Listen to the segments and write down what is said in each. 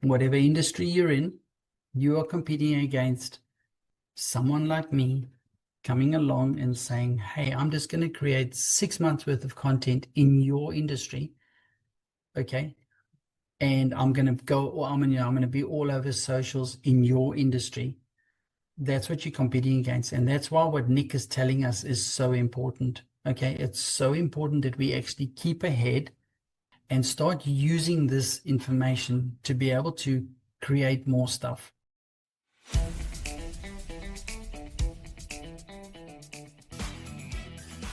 whatever industry you're in, you are competing against someone like me coming along and saying, hey, I'm just going to create 6 months worth of content in your industry. Okay. And I'm going to go, or I'm going to be all over socials in your industry. That's what you're competing against. And that's why what Nick is telling us is so important. Okay. It's so important that we actually keep ahead and start using this information to be able to create more stuff.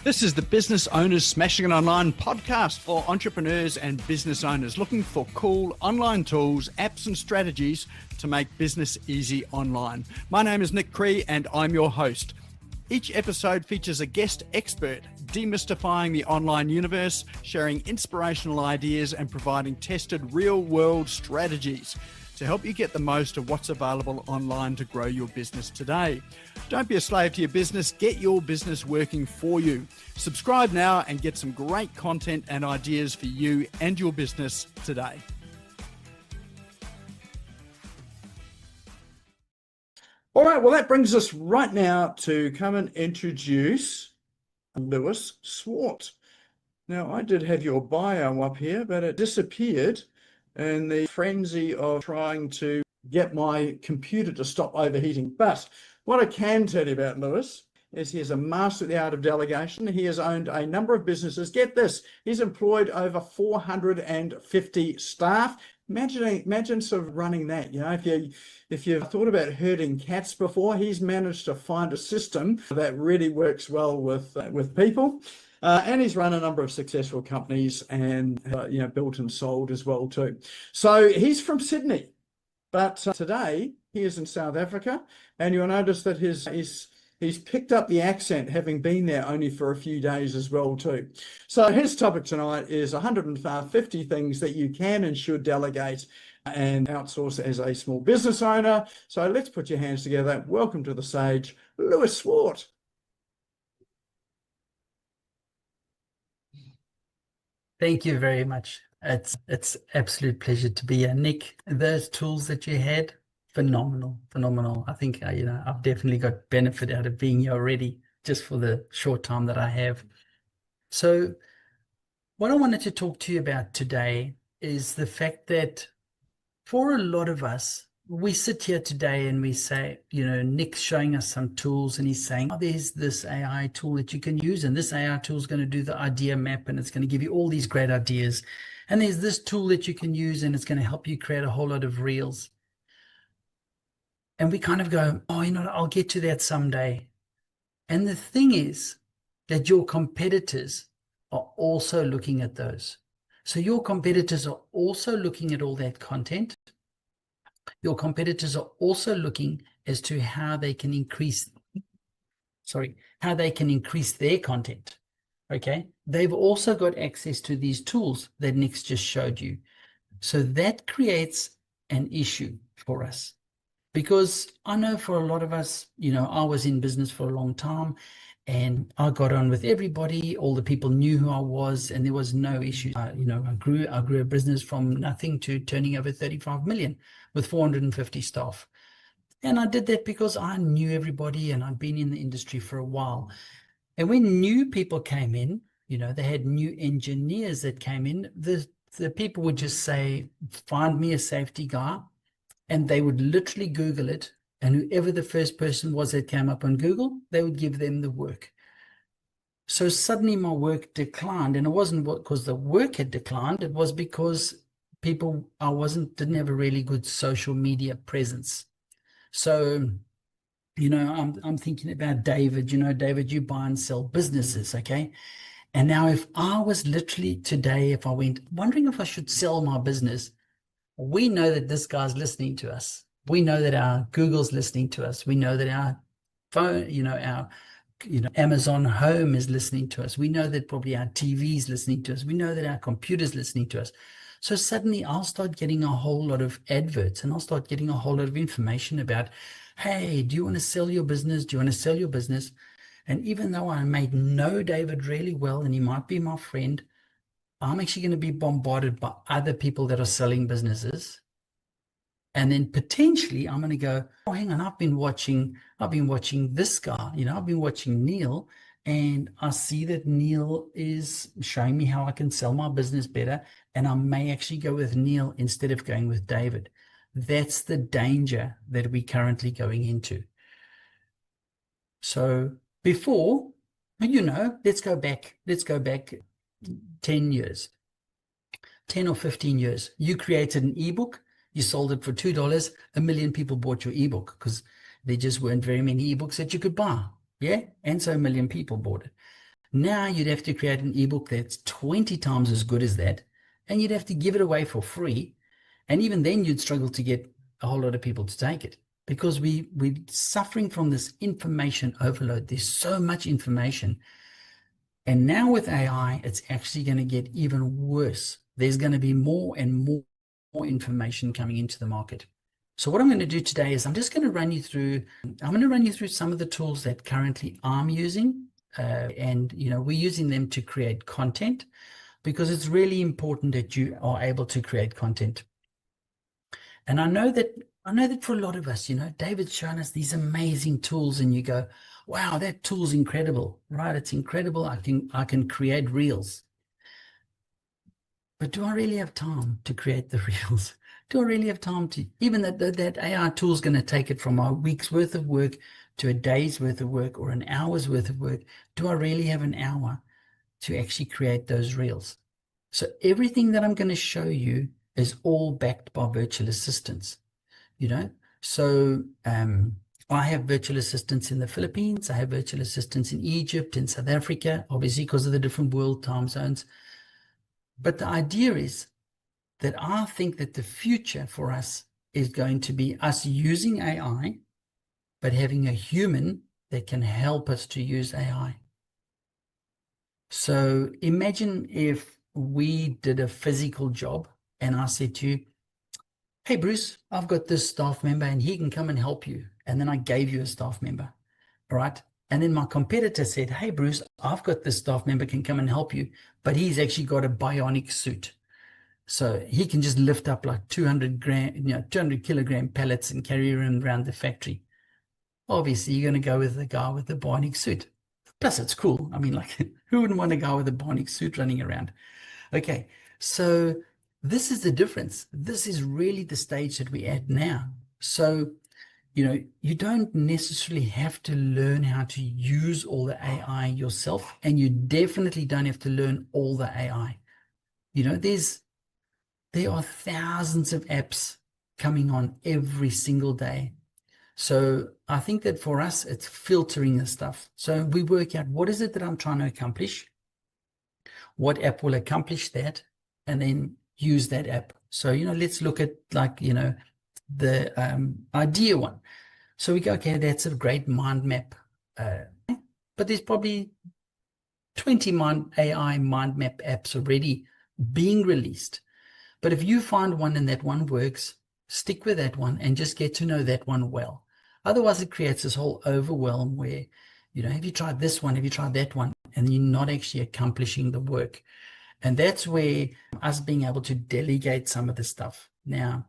This is the Business Owners Smashing It Online podcast for entrepreneurs and business owners looking for cool online tools, apps and strategies to make business easy online. My name is Nick Cree and I'm your host. Each episode features a guest expert demystifying the online universe, sharing inspirational ideas and providing tested real-world strategies to help you get the most of what's available online to grow your business today. Don't be a slave to your business, get your business working for you. Subscribe now and get some great content and ideas for you and your business today. All right, well, that brings us right now to come and introduce Lewis Swart. Now, I did have your bio up here, but it disappeared in the frenzy of trying to get my computer to stop overheating. But what I can tell you about Lewis is he is a master at the art of delegation. He has owned a number of businesses. Get this, he's employed over 450 staff. Imagine sort of running that. You know, if you've thought about herding cats before, he's managed to find a system that really works well with people. And he's run a number of successful companies and built and sold as well too. So he's from Sydney, but today he is in South Africa, and you'll notice that he's picked up the accent, having been there only for a few days as well too. So his topic tonight is 150 things that you can and should delegate and outsource as a small business owner. So let's put your hands together. Welcome to the stage, Lewis Swart. Thank you very much. It's absolute pleasure to be here. Nick, those tools that you had, phenomenal. I think, I've definitely got benefit out of being here already, just for the short time that I have. So what I wanted to talk to you about today is the fact that for a lot of us, we sit here today and we say, Nick's showing us some tools and he's saying, there's this AI tool that you can use, and this AI tool is going to do the idea map and it's going to give you all these great ideas. And there's this tool that you can use and it's going to help you create a whole lot of reels. And we kind of go, I'll get to that someday. And the thing is that your competitors are also looking at those. So your competitors are also looking at all that content. Your competitors are also looking as to how they can increase their content. Okay. They've also got access to these tools that Nick's just showed you. So that creates an issue for us, because I know for a lot of us, I was in business for a long time and I got on with everybody. All the people knew who I was and there was no issue. I grew a business from nothing to turning over 35 million with 450 staff. And I did that because I knew everybody and I'd been in the industry for a while. And when new people came in, they had new engineers that came in, the people would just say, find me a safety guy. And they would literally Google it. And whoever the first person was that came up on Google, they would give them the work. So suddenly my work declined. And it wasn't because the work had declined. It was because didn't have a really good social media presence. So, I'm thinking about David. David, you buy and sell businesses, okay? And now if I was literally today, if I went wondering if I should sell my business, we know that this guy's listening to us. We know that our Google's listening to us. We know that our phone, our Amazon Home is listening to us. We know that probably our TV's listening to us. We know that our computer's listening to us. So suddenly I'll start getting a whole lot of adverts and I'll start getting a whole lot of information about, hey, do you want to sell your business? Do you want to sell your business? And even though I may know David really well and he might be my friend, I'm actually going to be bombarded by other people that are selling businesses. And then potentially I'm going to go, oh, hang on, I've been watching this guy, I've been watching Neil, and I see that Neil is showing me how I can sell my business better. And I may actually go with Neil instead of going with David. That's the danger that we're currently going into. So before, let's go back 10 years, 10 or 15 years. You created an ebook, you sold it for $2, 1 million people bought your ebook because there just weren't very many ebooks that you could buy. Yeah. And so 1 million people bought it. Now you'd have to create an ebook that's 20 times as good as that, and you'd have to give it away for free. And even then you'd struggle to get a whole lot of people to take it, because we're suffering from this information overload. There's so much information. And now with AI, it's actually going to get even worse. There's going to be more and more information coming into the market. So what I'm going to do today is I'm going to run you through some of the tools that currently I'm using. And we're using them to create content, because it's really important that you are able to create content. And I know that for a lot of us, David's shown us these amazing tools, and you go, wow, that tool's incredible, right? It's incredible. I can create reels. But do I really have time to create the reels? Do I really have time to, even that AI tool is going to take it from a week's worth of work to a day's worth of work or an hour's worth of work? Do I really have an hour to actually create those reels? So everything that I'm going to show you is all backed by virtual assistants, So I have virtual assistants in the Philippines. I have virtual assistants in Egypt, in South Africa, obviously because of the different world time zones. But the idea is that I think that the future for us is going to be us using AI, but having a human that can help us to use AI. So imagine if we did a physical job and I said to you, hey, Bruce, I've got this staff member and he can come and help you. And then I gave you a staff member, all right? And then my competitor said, hey, Bruce, I've got this staff member can come and help you, but he's actually got a bionic suit. So he can just lift up like 200 kilogram pallets and carry them around the factory. Obviously, you're going to go with the guy with the bionic suit. Plus, it's cool. I mean, like, who wouldn't want a guy with a bionic suit running around? Okay, so this is the difference. This is really the stage that we're at now. So, you don't necessarily have to learn how to use all the AI yourself, and you definitely don't have to learn all the AI. There are thousands of apps coming on every single day. So I think that for us, it's filtering the stuff. So we work out, what is it that I'm trying to accomplish? What app will accomplish that? And then use that app. So, let's look at the idea one. So we go, okay, that's a great mind map. But there's probably 20 AI mind map apps already being released. But if you find one and that one works, stick with that one and just get to know that one well. Otherwise, it creates this whole overwhelm where, have you tried this one? Have you tried that one? And you're not actually accomplishing the work. And that's where us being able to delegate some of the stuff. Now,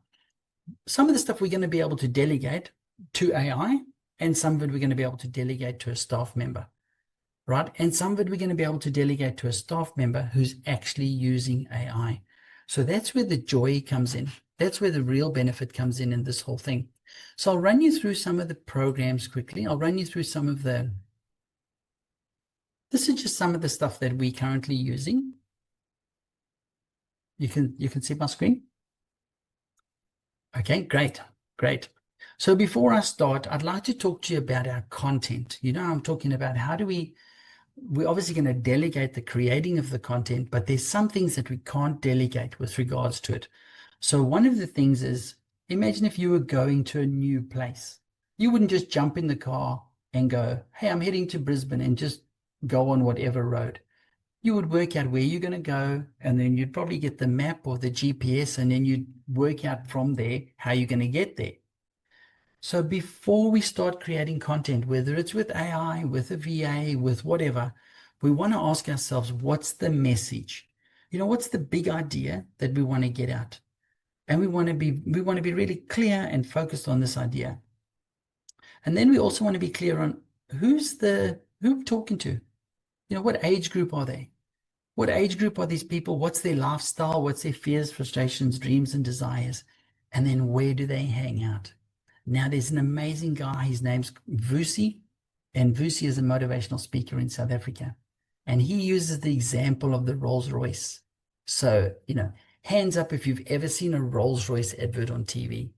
some of the stuff we're going to be able to delegate to AI, and some of it we're going to be able to delegate to a staff member, right? And some of it we're going to be able to delegate to a staff member who's actually using AI. So that's where the joy comes in. That's where the real benefit comes in this whole thing. So I'll run you through some of the programs quickly. I'll run you through this is just some of the stuff that we're currently using. You can see my screen. Okay, great. So before I start, I'd like to talk to you about our content. I'm talking about how do we're obviously going to delegate the creating of the content, but there's some things that we can't delegate with regards to it. So one of the things is, imagine if you were going to a new place. You wouldn't just jump in the car and go, hey, I'm heading to Brisbane, and just go on whatever road. You would work out where you're going to go, and then you'd probably get the map or the GPS, and then you'd work out from there how you're going to get there. So before we start creating content, whether it's with AI, with a VA, with whatever, we want to ask ourselves, what's the message? What's the big idea that we want to get out? And we want to be really clear and focused on this idea. And then we also want to be clear on who I'm talking to. What age group are they? What age group are these people? What's their lifestyle? What's their fears, frustrations, dreams, and desires? And then where do they hang out? Now, there's an amazing guy. His name's Vusi, and Vusi is a motivational speaker in South Africa. And he uses the example of the Rolls Royce. So, hands up if you've ever seen a Rolls Royce advert on TV,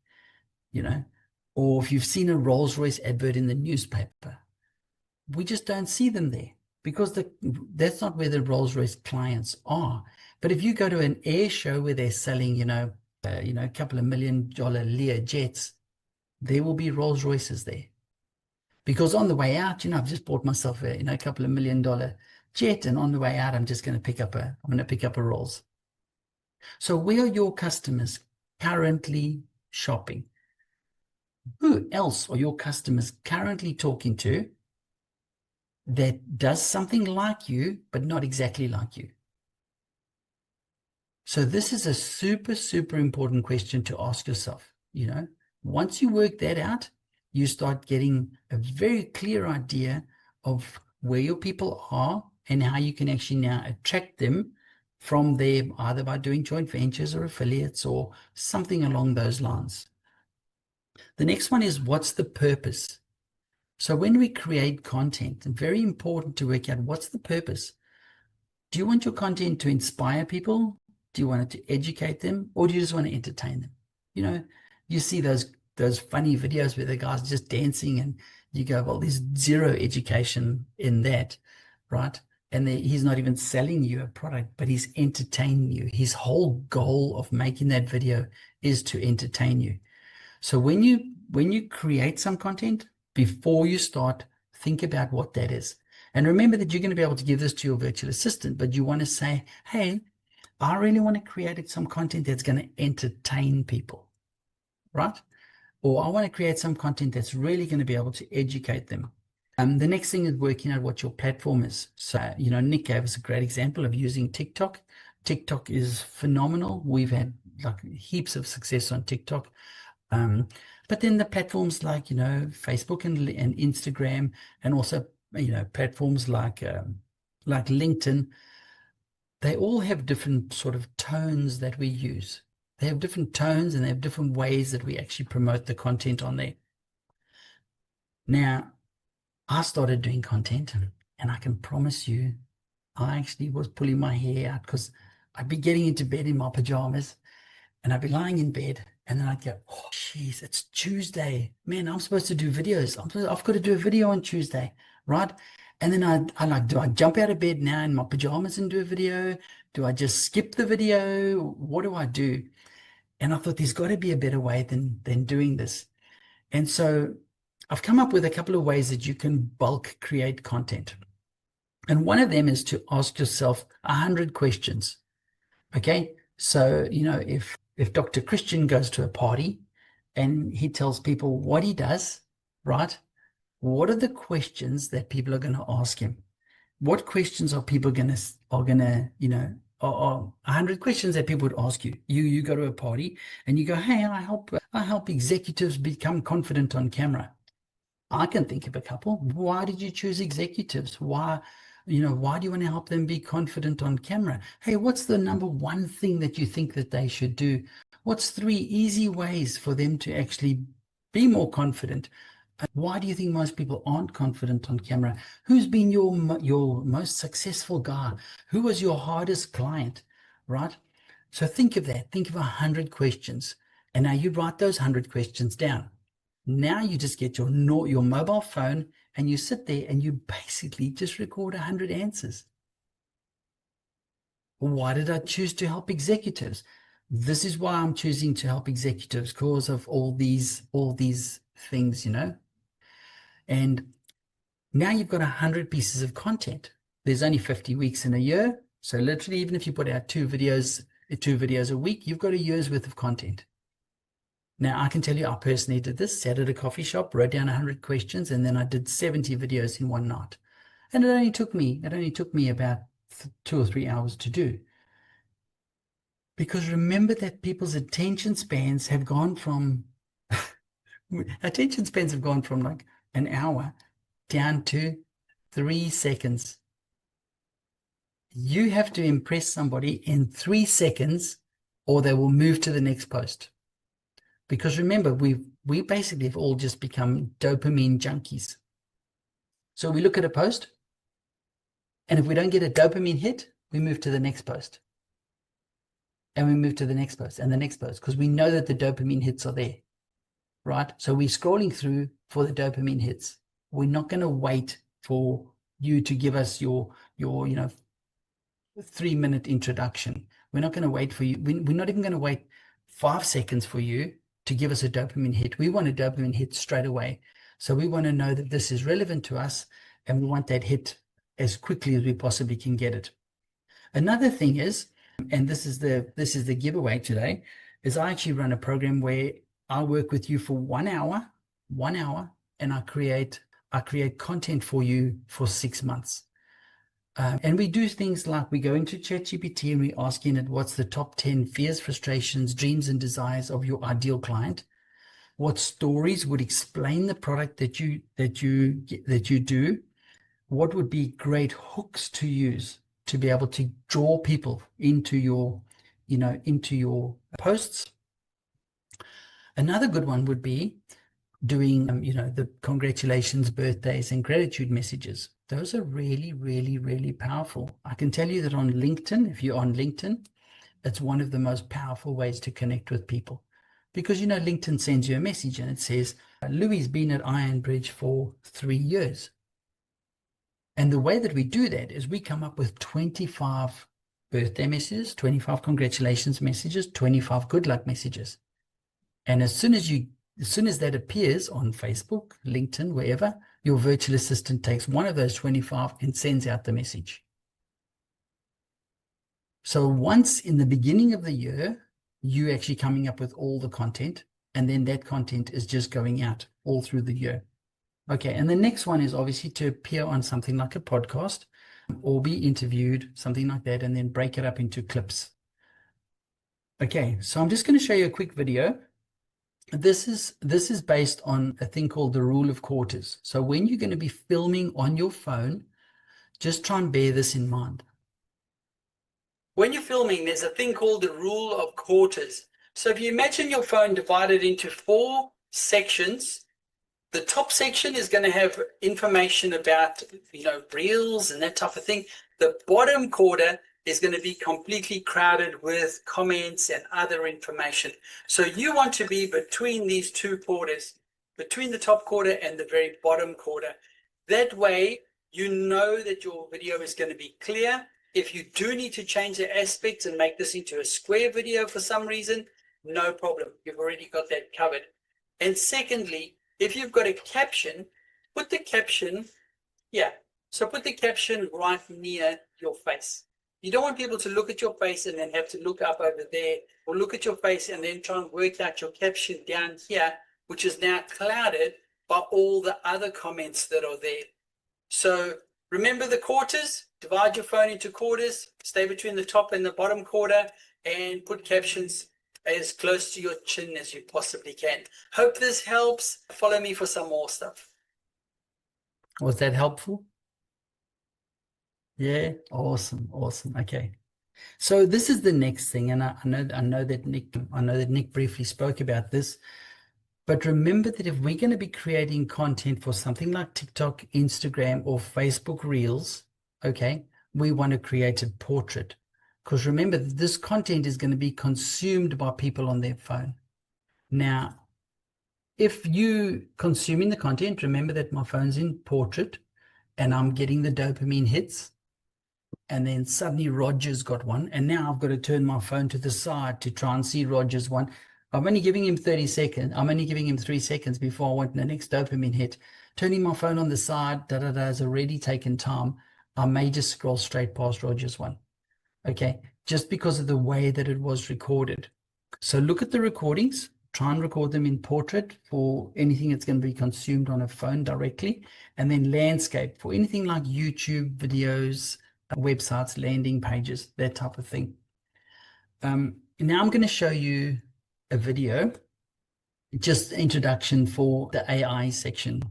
or if you've seen a Rolls Royce advert in the newspaper. We just don't see them there because that's not where the Rolls Royce clients are. But if you go to an air show where they're selling, a couple of $1 million Lear jets, there will be Rolls Royces there. Because on the way out, I've just bought myself a couple of $1 million jet, and on the way out, I'm going to pick up a Rolls. So where are your customers currently shopping? Who else are your customers currently talking to that does something like you, but not exactly like you? So this is a super, super important question to ask yourself. Once you work that out, you start getting a very clear idea of where your people are and how you can actually now attract them from there, either by doing joint ventures or affiliates or something along those lines. The next one is, what's the purpose? So when we create content, it's very important to work out what's the purpose. Do you want your content to inspire people? Do you want it to educate them? Or do you just want to entertain them? You see those funny videos where the guy's just dancing and you go, well, there's zero education in that, right? And he's not even selling you a product, but he's entertaining you. His whole goal of making that video is to entertain you. So when you create some content, before you start, think about what that is. And remember that you're going to be able to give this to your virtual assistant, but you want to say, hey, I really want to create some content that's going to entertain people, right? Or I want to create some content that's really going to be able to educate them. The next thing is working out what your platform is. So, Nick gave us a great example of using TikTok. TikTok is phenomenal. We've had heaps of success on TikTok. But then the platforms like, Facebook and Instagram, and also, platforms like LinkedIn, they all have different sort of tones that we use. They have different tones and they have different ways that we actually promote the content on there. Now, I started doing content, and I can promise you, I actually was pulling my hair out because I'd be getting into bed in my pajamas and I'd be lying in bed, and then I'd go, oh, geez, it's Tuesday. Man, I'm supposed to do videos. I've got to do a video on Tuesday, right? And then do I jump out of bed now in my pajamas and do a video? Do I just skip the video? What do I do? And I thought there's got to be a better way than doing this. And so I've come up with a couple of ways that you can bulk create content. And one of them is to ask yourself 100 questions. Okay. So, if Dr. Christian goes to a party and he tells people what he does, right? What are the questions that people are going to ask him? What questions are people are 100 questions that people would ask you. You go to a party and you go, hey, I help executives become confident on camera. I can think of a couple. Why did you choose executives? Why do you want to help them be confident on camera? Hey, what's the number one thing that you think that they should do? What's 3 easy ways for them to actually be more confident? Why do you think most people aren't confident on camera? Who's been your most successful guy? Who was your hardest client, right? So think of that. Think of 100 questions. And now you write those 100 questions down. Now you just get your mobile phone and you sit there and you basically just record 100 answers. Why did I choose to help executives? This is why I'm choosing to help executives, because of all these things, And now you've got 100 pieces of content. There's only 50 weeks in a year. So literally, even if you put out 2 videos a week, you've got a year's worth of content. Now, I can tell you, I personally did this, sat at a coffee shop, wrote down 100 questions, and then I did 70 videos in one night. And it only took me about 2 or 3 hours to do. Because remember that people's attention spans have gone from like an hour down to 3 seconds. You have to impress somebody in 3 seconds or they will move to the next post. Because remember, we basically have all just become dopamine junkies. So we look at a post, and if we don't get a dopamine hit, we move to the next post. And we move to the next post and the next post, because we know that the dopamine hits are there, right? So we're scrolling through for the dopamine hits. We're not going to wait for you to give us your 3-minute introduction. We're not going to wait for you. We're not even going to wait 5 seconds for you to give us a dopamine hit. We want a dopamine hit straight away. So we want to know that this is relevant to us, and we want that hit as quickly as we possibly can get it. Another thing is, and this is the giveaway today, is I actually run a program where I work with you for 1 hour, and I create content for you for 6 months. And we do things like we go into ChatGPT and we're asking it, what's the top 10 fears, frustrations, dreams, and desires of your ideal client? What stories would explain the product that you do? What would be great hooks to use to be able to draw people into your posts? Another good one would be doing, the congratulations, birthdays, and gratitude messages. Those are really, really, really powerful. I can tell you that on LinkedIn, if you're on LinkedIn, it's one of the most powerful ways to connect with people. Because, LinkedIn sends you a message and it says, Louis's been at Ironbridge for 3 years. And the way that we do that is we come up with 25 birthday messages, 25 congratulations messages, 25 good luck messages. And as soon as that appears on Facebook, LinkedIn, wherever, your virtual assistant takes one of those 25 and sends out the message. So once in the beginning of the year, you actually coming up with all the content, and then that content is just going out all through the year. Okay, and the next one is obviously to appear on something like a podcast or be interviewed, something like that, and then break it up into clips. Okay, so I'm just going to show you a quick video. This is based on a thing called the rule of quarters. So when you're going to be filming on your phone, just try and bear this in mind. When you're filming, there's a thing called the rule of quarters. So if you imagine your phone divided into 4 sections, the top section is going to have information about, reels and that type of thing. The bottom quarter is going to be completely crowded with comments and other information. So you want to be between these 2 quarters, between the top quarter and the very bottom quarter. That way, you know that your video is going to be clear. If you do need to change the aspects and make this into a square video for some reason, no problem. You've already got that covered. And secondly, if you've got a caption, put the caption, put the caption right near your face. You don't want people to look at your face and then have to look up over there, or look at your face and then try and work out your caption down here, which is now clouded by all the other comments that are there. So remember the quarters, divide your phone into quarters, stay between the top and the bottom quarter, and put captions as close to your chin as you possibly can. Hope this helps. Follow me for some more stuff. Was that helpful? Yeah, awesome. Okay. So this is the next thing, and I know that Nick briefly spoke about this. But remember that if we're going to be creating content for something like TikTok, Instagram, or Facebook Reels, okay, we want to create a portrait. Because remember, this content is going to be consumed by people on their phone. Now, if you consuming the content, remember that my phone's in portrait and I'm getting the dopamine hits. And then suddenly Roger's got one. And now I've got to turn my phone to the side to try and see Roger's one. I'm only giving him 30 seconds. I'm only giving him 3 seconds before I want the next dopamine hit. Turning my phone on the side, has already taken time. I may just scroll straight past Roger's one. Okay, just because of the way that it was recorded. So look at the recordings, try and record them in portrait for anything that's going to be consumed on a phone directly, and then landscape for anything like YouTube videos, websites, landing pages, that type of thing. now I'm going to show you a video, just introduction for the AI section.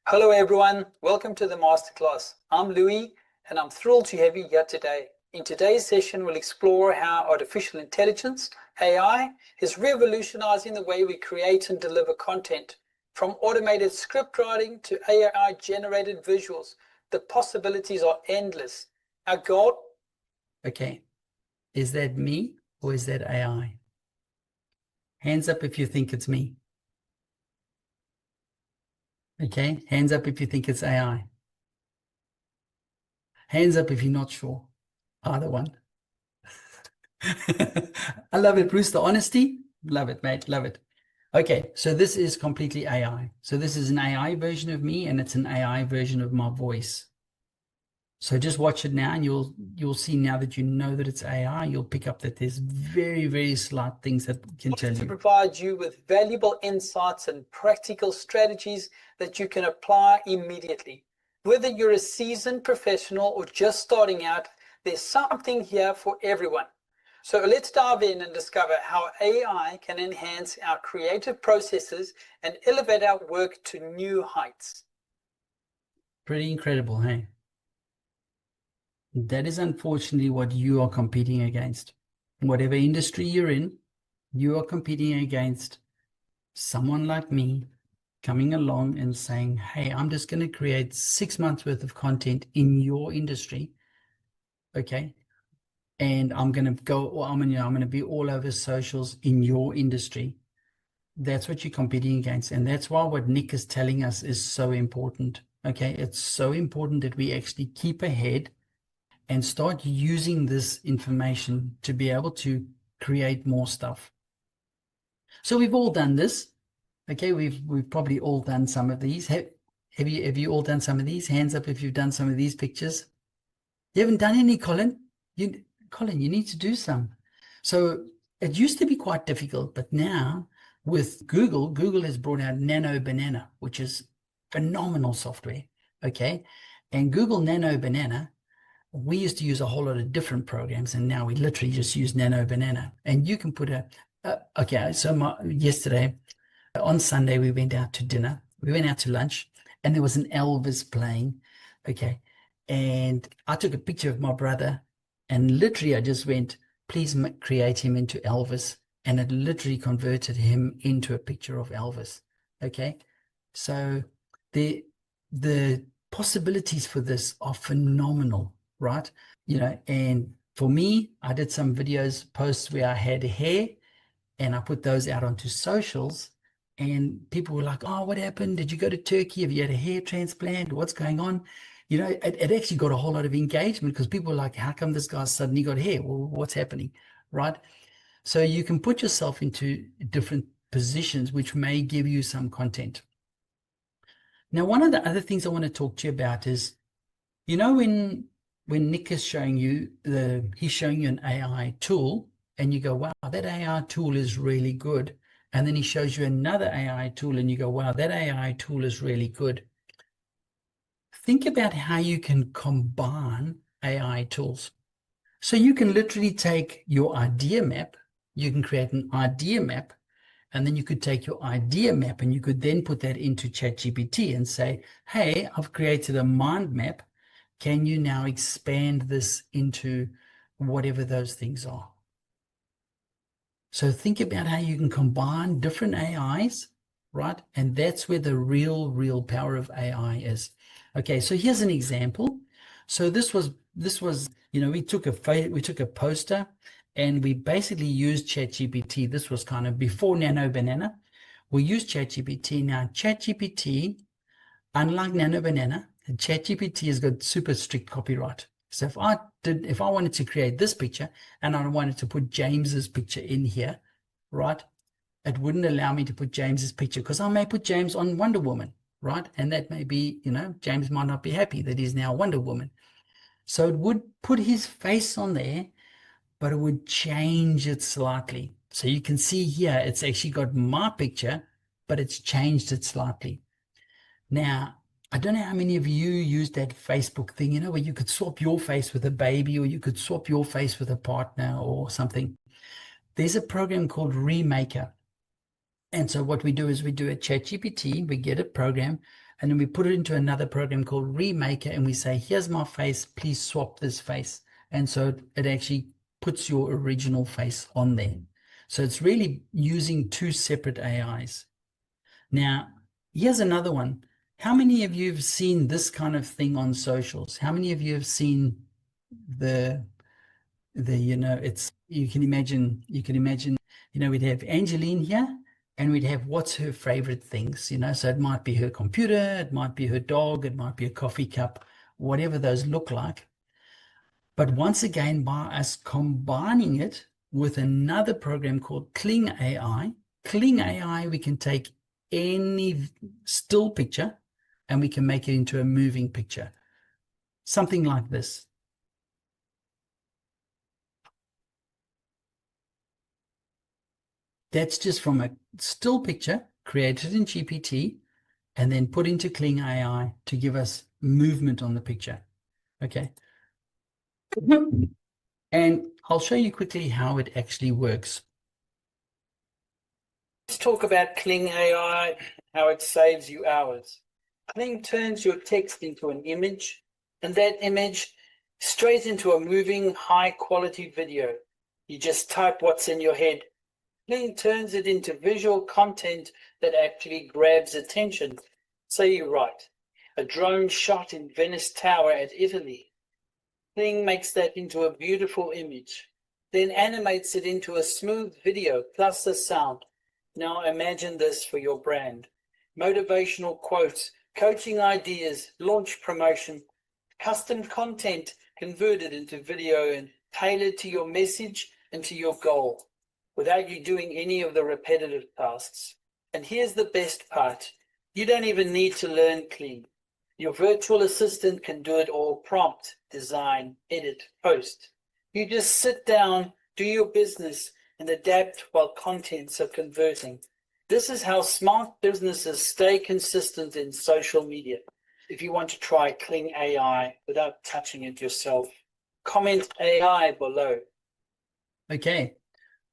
Hello everyone, welcome to the masterclass. I'm Louis and I'm thrilled to have you here today. In today's session, we'll explore how artificial intelligence, AI, is revolutionizing the way we create and deliver content. From automated script writing to AI-generated visuals, the possibilities are endless. Our goal... Okay, is that me or is that AI? Hands up if you think it's me. Okay, hands up if you think it's AI. Hands up if you're not sure. Either one. I love it, Bruce, the honesty. Love it, mate, love it. Okay, so this is completely AI. So this is an AI version of me, and it's an AI version of my voice. So just watch it now, and you'll see now that you know that it's AI, you'll pick up that there's very, very slight things that can tell you. To provide you with valuable insights and practical strategies that you can apply immediately. Whether you're a seasoned professional or just starting out, there's something here for everyone. So let's dive in and discover how AI can enhance our creative processes and elevate our work to new heights. Pretty incredible, hey? That is unfortunately what you are competing against. Whatever industry you're in, you are competing against someone like me coming along and saying, hey, I'm just going to create 6 months worth of content in your industry. Okay. And I'm going to go, or I'm going to be all over socials in your industry. That's what you're competing against. And that's why what Nick is telling us is so important. Okay. It's so important that we actually keep ahead and start using this information to be able to create more stuff. So we've all done this. Okay. We've probably all done some of these. Have you all done some of these? Hands up if you've done some of these pictures. You haven't done any, Colin? Colin, you need to do some. So it used to be quite difficult, but now with Google has brought out Nano Banana, which is phenomenal software, okay? And Google Nano Banana, we used to use a whole lot of different programs, and now we literally just use Nano Banana. And you can put okay, so yesterday, on Sunday, we went out to dinner. We went out to lunch, and there was an Elvis playing, okay? And I took a picture of my brother, and literally I just went, please create him into Elvis. And it literally converted him into a picture of Elvis. Okay. So the possibilities for this are phenomenal, right? You know, and for me, I did some videos, posts where I had hair, and I put those out onto socials. And people were like, oh, what happened? Did you go to Turkey? Have you had a hair transplant? What's going on? You know, it actually got a whole lot of engagement because people were like, how come this guy suddenly got hair? Well, what's happening, right? So you can put yourself into different positions, which may give you some content. Now, one of the other things I want to talk to you about is, you know, when Nick is showing you, he's showing you an AI tool, and you go, wow, that AI tool is really good. And then he shows you another AI tool, and you go, wow, that AI tool is really good. Think about how you can combine AI tools. So you can literally take your idea map, you can create an idea map, and then you could take your idea map and you could then put that into ChatGPT and say, hey, I've created a mind map. Can you now expand this into whatever those things are? So think about how you can combine different AIs, right? And that's where the real power of AI is. Okay, so here's an example. So this was, you know, we took a poster and we basically used ChatGPT. This was kind of before Nano Banana. We used ChatGPT. Now, ChatGPT, unlike Nano Banana, ChatGPT has got super strict copyright. So if I wanted to create this picture and I wanted to put James's picture in here, right? It wouldn't allow me to put James's picture because I may put James on Wonder Woman, right? And that may be, you know, James might not be happy that he's now Wonder Woman. So it would put his face on there, but it would change it slightly. So you can see here, it's actually got my picture, but it's changed it slightly. Now, I don't know how many of you used that Facebook thing, where you could swap your face with a baby, or you could swap your face with a partner or something. There's a program called Remaker. And so what we do is we do a ChatGPT, we get a program, and then we put it into another program called Remaker, and we say, here's my face, please swap this face. And so it actually puts your original face on there. So it's really using two separate AIs. Now, here's another one. How many of you have seen this kind of thing on socials? How many of you have seen it's, you can imagine, we'd have Angeline here, and we'd have what's her favorite things, so it might be her computer, it might be her dog, it might be a coffee cup, whatever those look like. But once again, by us combining it with another program called Kling AI, we can take any still picture and we can make it into a moving picture. Something like this. That's just from a still picture created in GPT and then put into Kling AI to give us movement on the picture. Okay. And I'll show you quickly how it actually works. Let's talk about Kling AI, how it saves you hours. Kling turns your text into an image, and that image straight into a moving, high-quality video. You just type what's in your head. Kling turns it into visual content that actually grabs attention. Say you write, a drone shot in Venice Tower at Italy. Kling makes that into a beautiful image, then animates it into a smooth video plus the sound. Now imagine this for your brand. Motivational quotes, coaching ideas, launch promotion, custom content converted into video and tailored to your message and to your goal, without you doing any of the repetitive tasks. And here's the best part. You don't even need to learn Kling. Your virtual assistant can do it all: prompt, design, edit, post. You just sit down, do your business, and adapt while contents are converting. This is how smart businesses stay consistent in social media. If you want to try Kling AI without touching it yourself, comment AI below. Okay.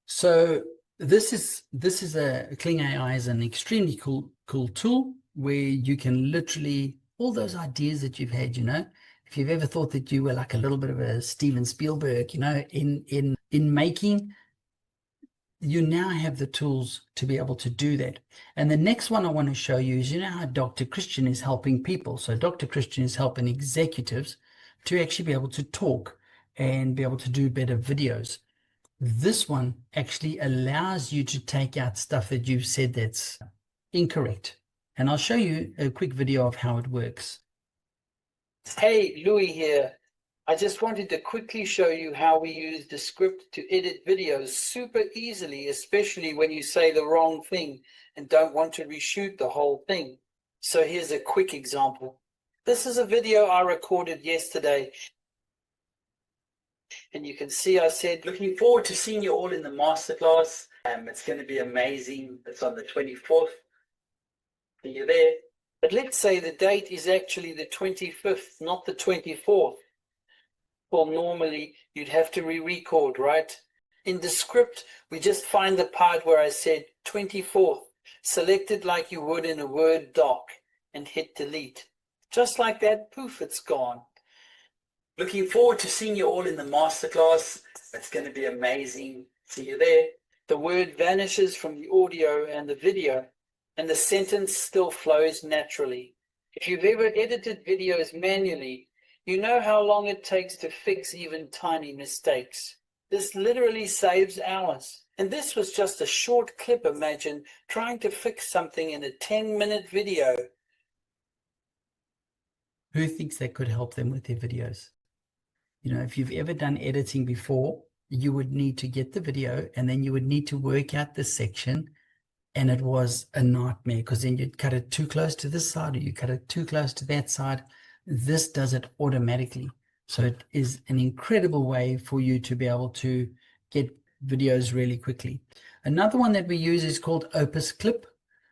So this is a Kling AI is an extremely cool tool where you can literally, all those ideas that you've had, if you've ever thought that you were like a little bit of a Steven Spielberg, in making, you now have the tools to be able to do that. And the next one I want to show you is, how Dr. Christian is helping people. So Dr. Christian is helping executives to actually be able to talk and be able to do better videos. This one actually allows you to take out stuff that you've said that's incorrect. And I'll show you a quick video of how it works. Hey, Louis here. I just wanted to quickly show you how we use the script to edit videos super easily, especially when you say the wrong thing and don't want to reshoot the whole thing. So here's a quick example. This is a video I recorded yesterday. And you can see I said, looking forward to seeing you all in the masterclass. It's going to be amazing. It's on the 24th. See you there. But let's say the date is actually the 25th, not the 24th. Well, normally you'd have to re-record, right? In the script, we just find the part where I said 24th, select it like you would in a Word doc, and hit delete. Just like that, poof, it's gone. Looking forward to seeing you all in the masterclass. It's going to be amazing. See you there. The word vanishes from the audio and the video, and the sentence still flows naturally. If you've ever edited videos manually, you know how long it takes to fix even tiny mistakes. This literally saves hours. And this was just a short clip. Imagine trying to fix something in a 10-minute video. Who thinks that could help them with their videos? If you've ever done editing before, you would need to get the video and then you would need to work out the section. And it was a nightmare because then you'd cut it too close to this side or you cut it too close to that side. This does it automatically. So it is an incredible way for you to be able to get videos really quickly. Another one that we use is called Opus Clip.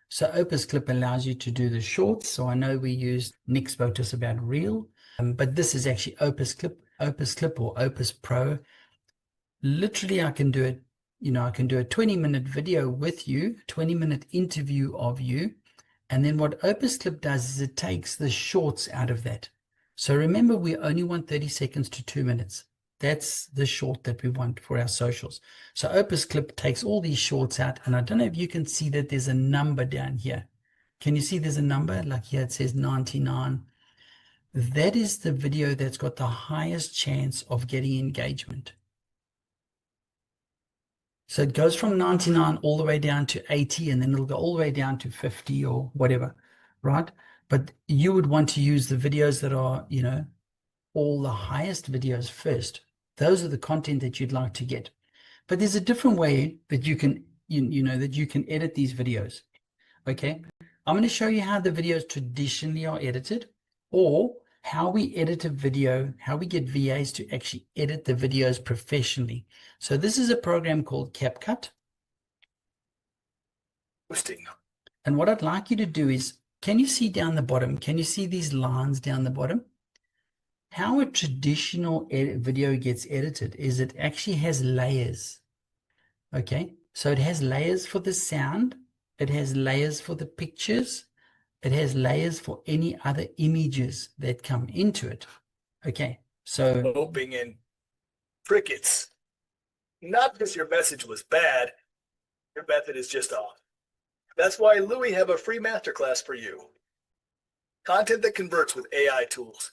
So Opus Clip allows you to do the shorts. So I know we used, Nick spoke to us about Reel, but this is actually Opus Clip or Opus Pro. Literally, I can do it. I can do a 20-minute video with you, 20-minute interview of you. And then what Opus Clip does is it takes the shorts out of that. So remember, we only want 30 seconds to 2 minutes. That's the short that we want for our socials. So Opus Clip takes all these shorts out. And I don't know if you can see that there's a number down here. Can you see there's a number? Like here it says 99. That is the video that's got the highest chance of getting engagement. So it goes from 99 all the way down to 80, and then it'll go all the way down to 50 or whatever, right? But you would want to use the videos that are, all the highest videos first. Those are the content that you'd like to get. But there's a different way that you can, that you can edit these videos. Okay. I'm going to show you how the videos traditionally are edited, or how we edit a video, how we get VAs to actually edit the videos professionally. So this is a program called CapCut. And what I'd like you to do is, can you see down the bottom? Can you see these lines down the bottom? How a traditional video gets edited is it actually has layers. Okay, so it has layers for the sound, it has layers for the pictures, it has layers for any other images that come into it. Okay, so hoping in crickets. Not because your message was bad, your method is just off. That's why Louie have a free masterclass for you. Content that converts with AI tools.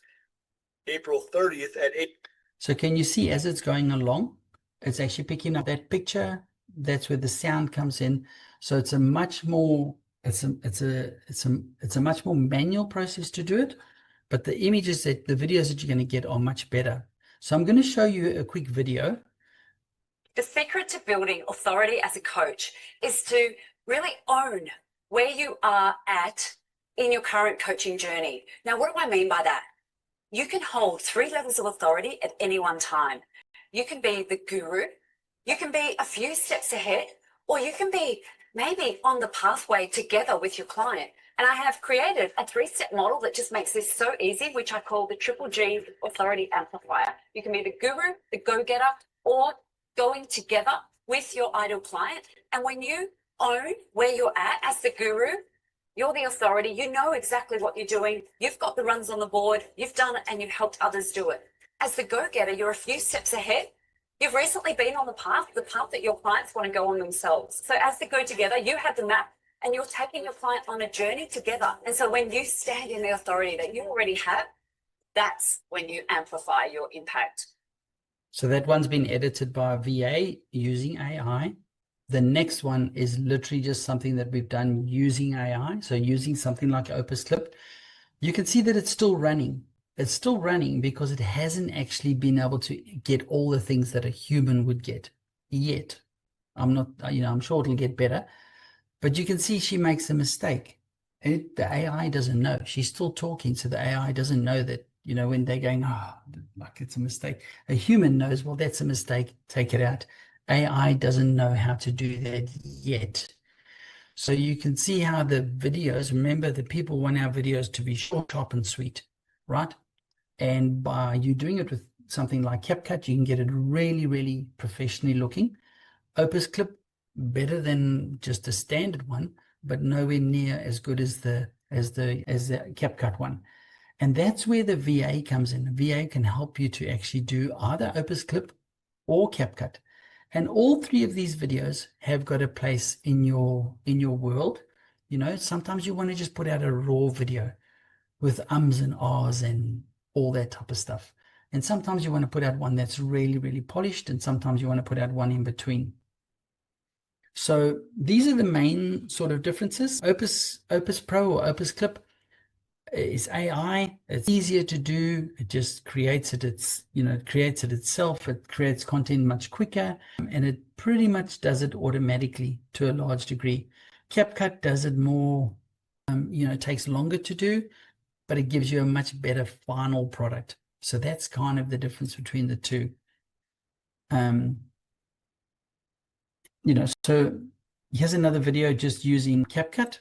April 30th at 8. So can you see as it's going along, it's actually picking up that picture. That's where the sound comes in. So it's a much more, it's a much more manual process to do it. But the images the videos that you're going to get are much better. So I'm going to show you a quick video. The secret to building authority as a coach is to really own where you are at in your current coaching journey. Now, what do I mean by that? You can hold 3 levels of authority at any one time. You can be the guru, you can be a few steps ahead, or you can be maybe on the pathway together with your client. And I have created a 3-step model that just makes this so easy, which I call the Triple G Authority Amplifier. You can be the guru, the go-getter, or going together with your ideal client. And when you own where you're at as the guru, you're the authority, you know exactly what you're doing, you've got the runs on the board, you've done it and you've helped others do it. As the go-getter, you're a few steps ahead. You've recently been on the path that your clients want to go on themselves. So as the go-together, you have the map and you're taking your client on a journey together. And so when you stand in the authority that you already have, that's when you amplify your impact. So that one's been edited by a VA using AI. The next one is literally just something that we've done using AI. So using something like Opus Clip, you can see that it's still running. It's still running because it hasn't actually been able to get all the things that a human would get yet. I'm sure it'll get better, but you can see she makes a mistake. The AI doesn't know. She's still talking. So the AI doesn't know that, when they're going, like it's a mistake. A human knows, well, that's a mistake. Take it out. AI doesn't know how to do that yet. So you can see how the videos, remember the people want our videos to be short, sharp, and sweet, right? And by you doing it with something like CapCut, you can get it really, really professionally looking. Opus Clip, better than just a standard one, but nowhere near as good as the CapCut one. And that's where the VA comes in. The VA can help you to actually do either Opus Clip or CapCut. And all 3 of these videos have got a place in your world. Sometimes you want to just put out a raw video with ums and ahs and all that type of stuff. And sometimes you want to put out one that's really, really polished, and sometimes you want to put out one in between. So these are the main sort of differences. Opus Pro or Opus Clip is AI. It's easier to do. It just creates it. It creates it itself. It creates content much quicker, and it pretty much does it automatically to a large degree. CapCut does it more, it takes longer to do, but it gives you a much better final product. So that's kind of the difference between the two. So here's another video just using CapCut.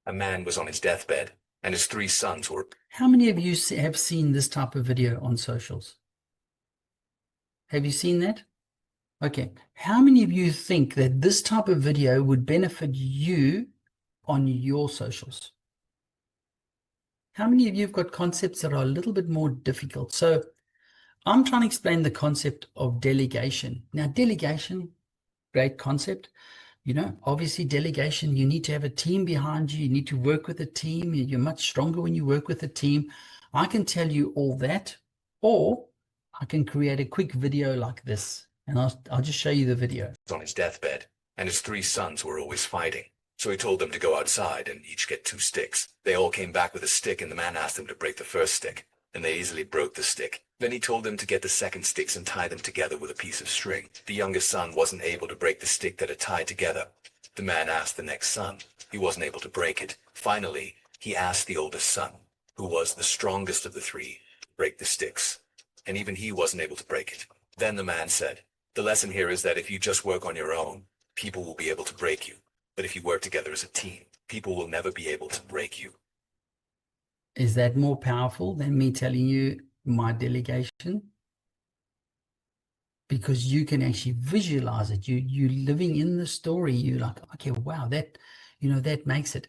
A man was on his deathbed, and his 3 sons were... How many of you have seen this type of video on socials? Have you seen that? Okay. How many of you think that this type of video would benefit you on your socials? How many of you have got concepts that are a little bit more difficult? So I'm trying to explain the concept of delegation. Now, delegation, great concept. You know, obviously delegation, you need to have a team behind you. You need to work with a team. You're much stronger when you work with a team. I can tell you all that, or I can create a quick video like this, and I'll just show you the video. on his deathbed, and his 3 sons were always fighting. So he told them to go outside and each get 2 sticks. They all came back with a stick, and the man asked them to break the first stick, and they easily broke the stick. Then he told them to get the second sticks and tie them together with a piece of string. The youngest son wasn't able to break the stick that had tied together. The man asked the next son. He wasn't able to break it. Finally, he asked the oldest son, who was the strongest of the 3, to break the sticks, and even he wasn't able to break it. Then the man said, "The lesson here is that if you just work on your own, people will be able to break you. But if you work together as a team, people will never be able to break you." Is that more powerful than me telling you my delegation? Because you can actually visualize it. You're living in the story. You're like, okay, wow, that, you know, that makes it.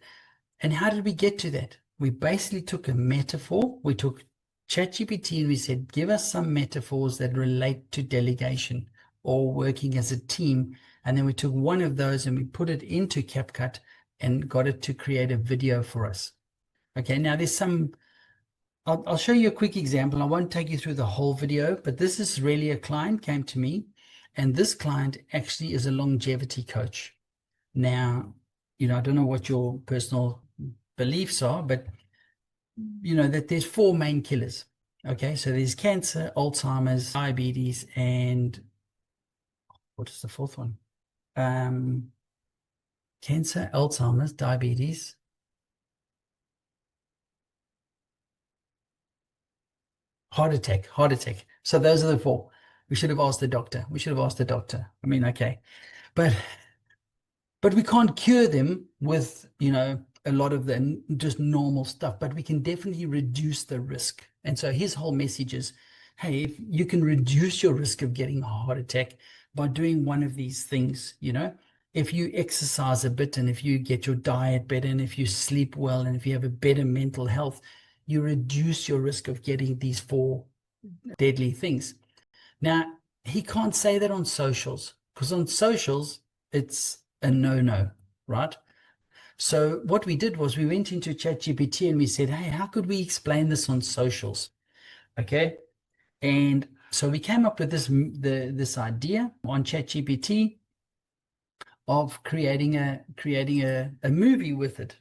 And how did we get to that? We basically took a metaphor. We took ChatGPT and we said, give us some metaphors that relate to delegation or working as a team. And then we took one of those and we put it into CapCut and got it to create a video for us. Okay, now there's some, I'll show you a quick example. I won't take you through the whole video, but this is really a client came to me, and this client actually is a longevity coach. Now, you know, I don't know what your personal beliefs are, but you know that there's 4 main killers. Okay, so there's cancer, Alzheimer's, diabetes, and what is the 4th one? Cancer, Alzheimer's, diabetes, heart attack. So those are the 4. We should have asked the doctor. I mean, okay, but we can't cure them with, you know, a lot of the just normal stuff, but we can definitely reduce the risk. And so his whole message is, hey, if you can reduce your risk of getting a heart attack by doing one of these things, you know, if you exercise a bit and if you get your diet better and if you sleep well and if you have a better mental health, you reduce your risk of getting these 4 deadly things. Now, he can't say that on socials, because on socials, it's a no-no, right? So what we did was we went into ChatGPT and we said, hey, how could we explain this on socials? Okay. And so we came up with this idea on ChatGPT of creating a movie with it.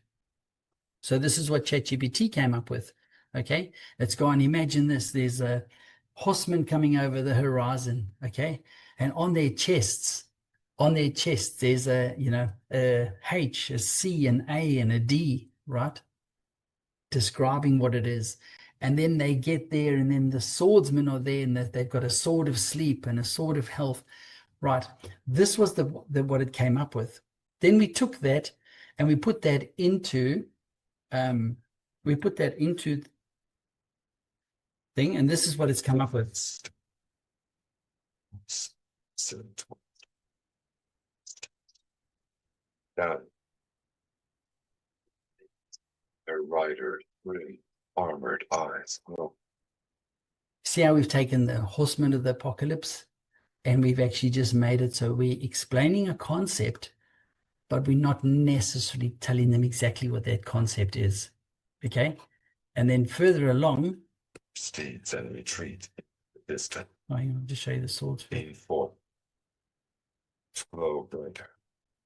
So this is what ChatGPT came up with. Okay. Let's go and imagine this. There's a horseman coming over the horizon. Okay. And on their chests, there's a, you know, a H, a C, an A, and a D, right? Describing what it is. And then they get there, and then the swordsmen are there, and they've got a sword of sleep and a sword of health, right? This was the what it came up with. Then we took that and we put that into thing, and this is what it's come up with. Done. Their rider with armored eyes. Oh. See how we've taken the horsemen of the apocalypse and we've actually just made it so we're explaining a concept, but we're not necessarily telling them exactly what that concept is. Okay? And then further along, Steeds and retreat. Distant. I'll just show you the swords. In 4. Slow breaker.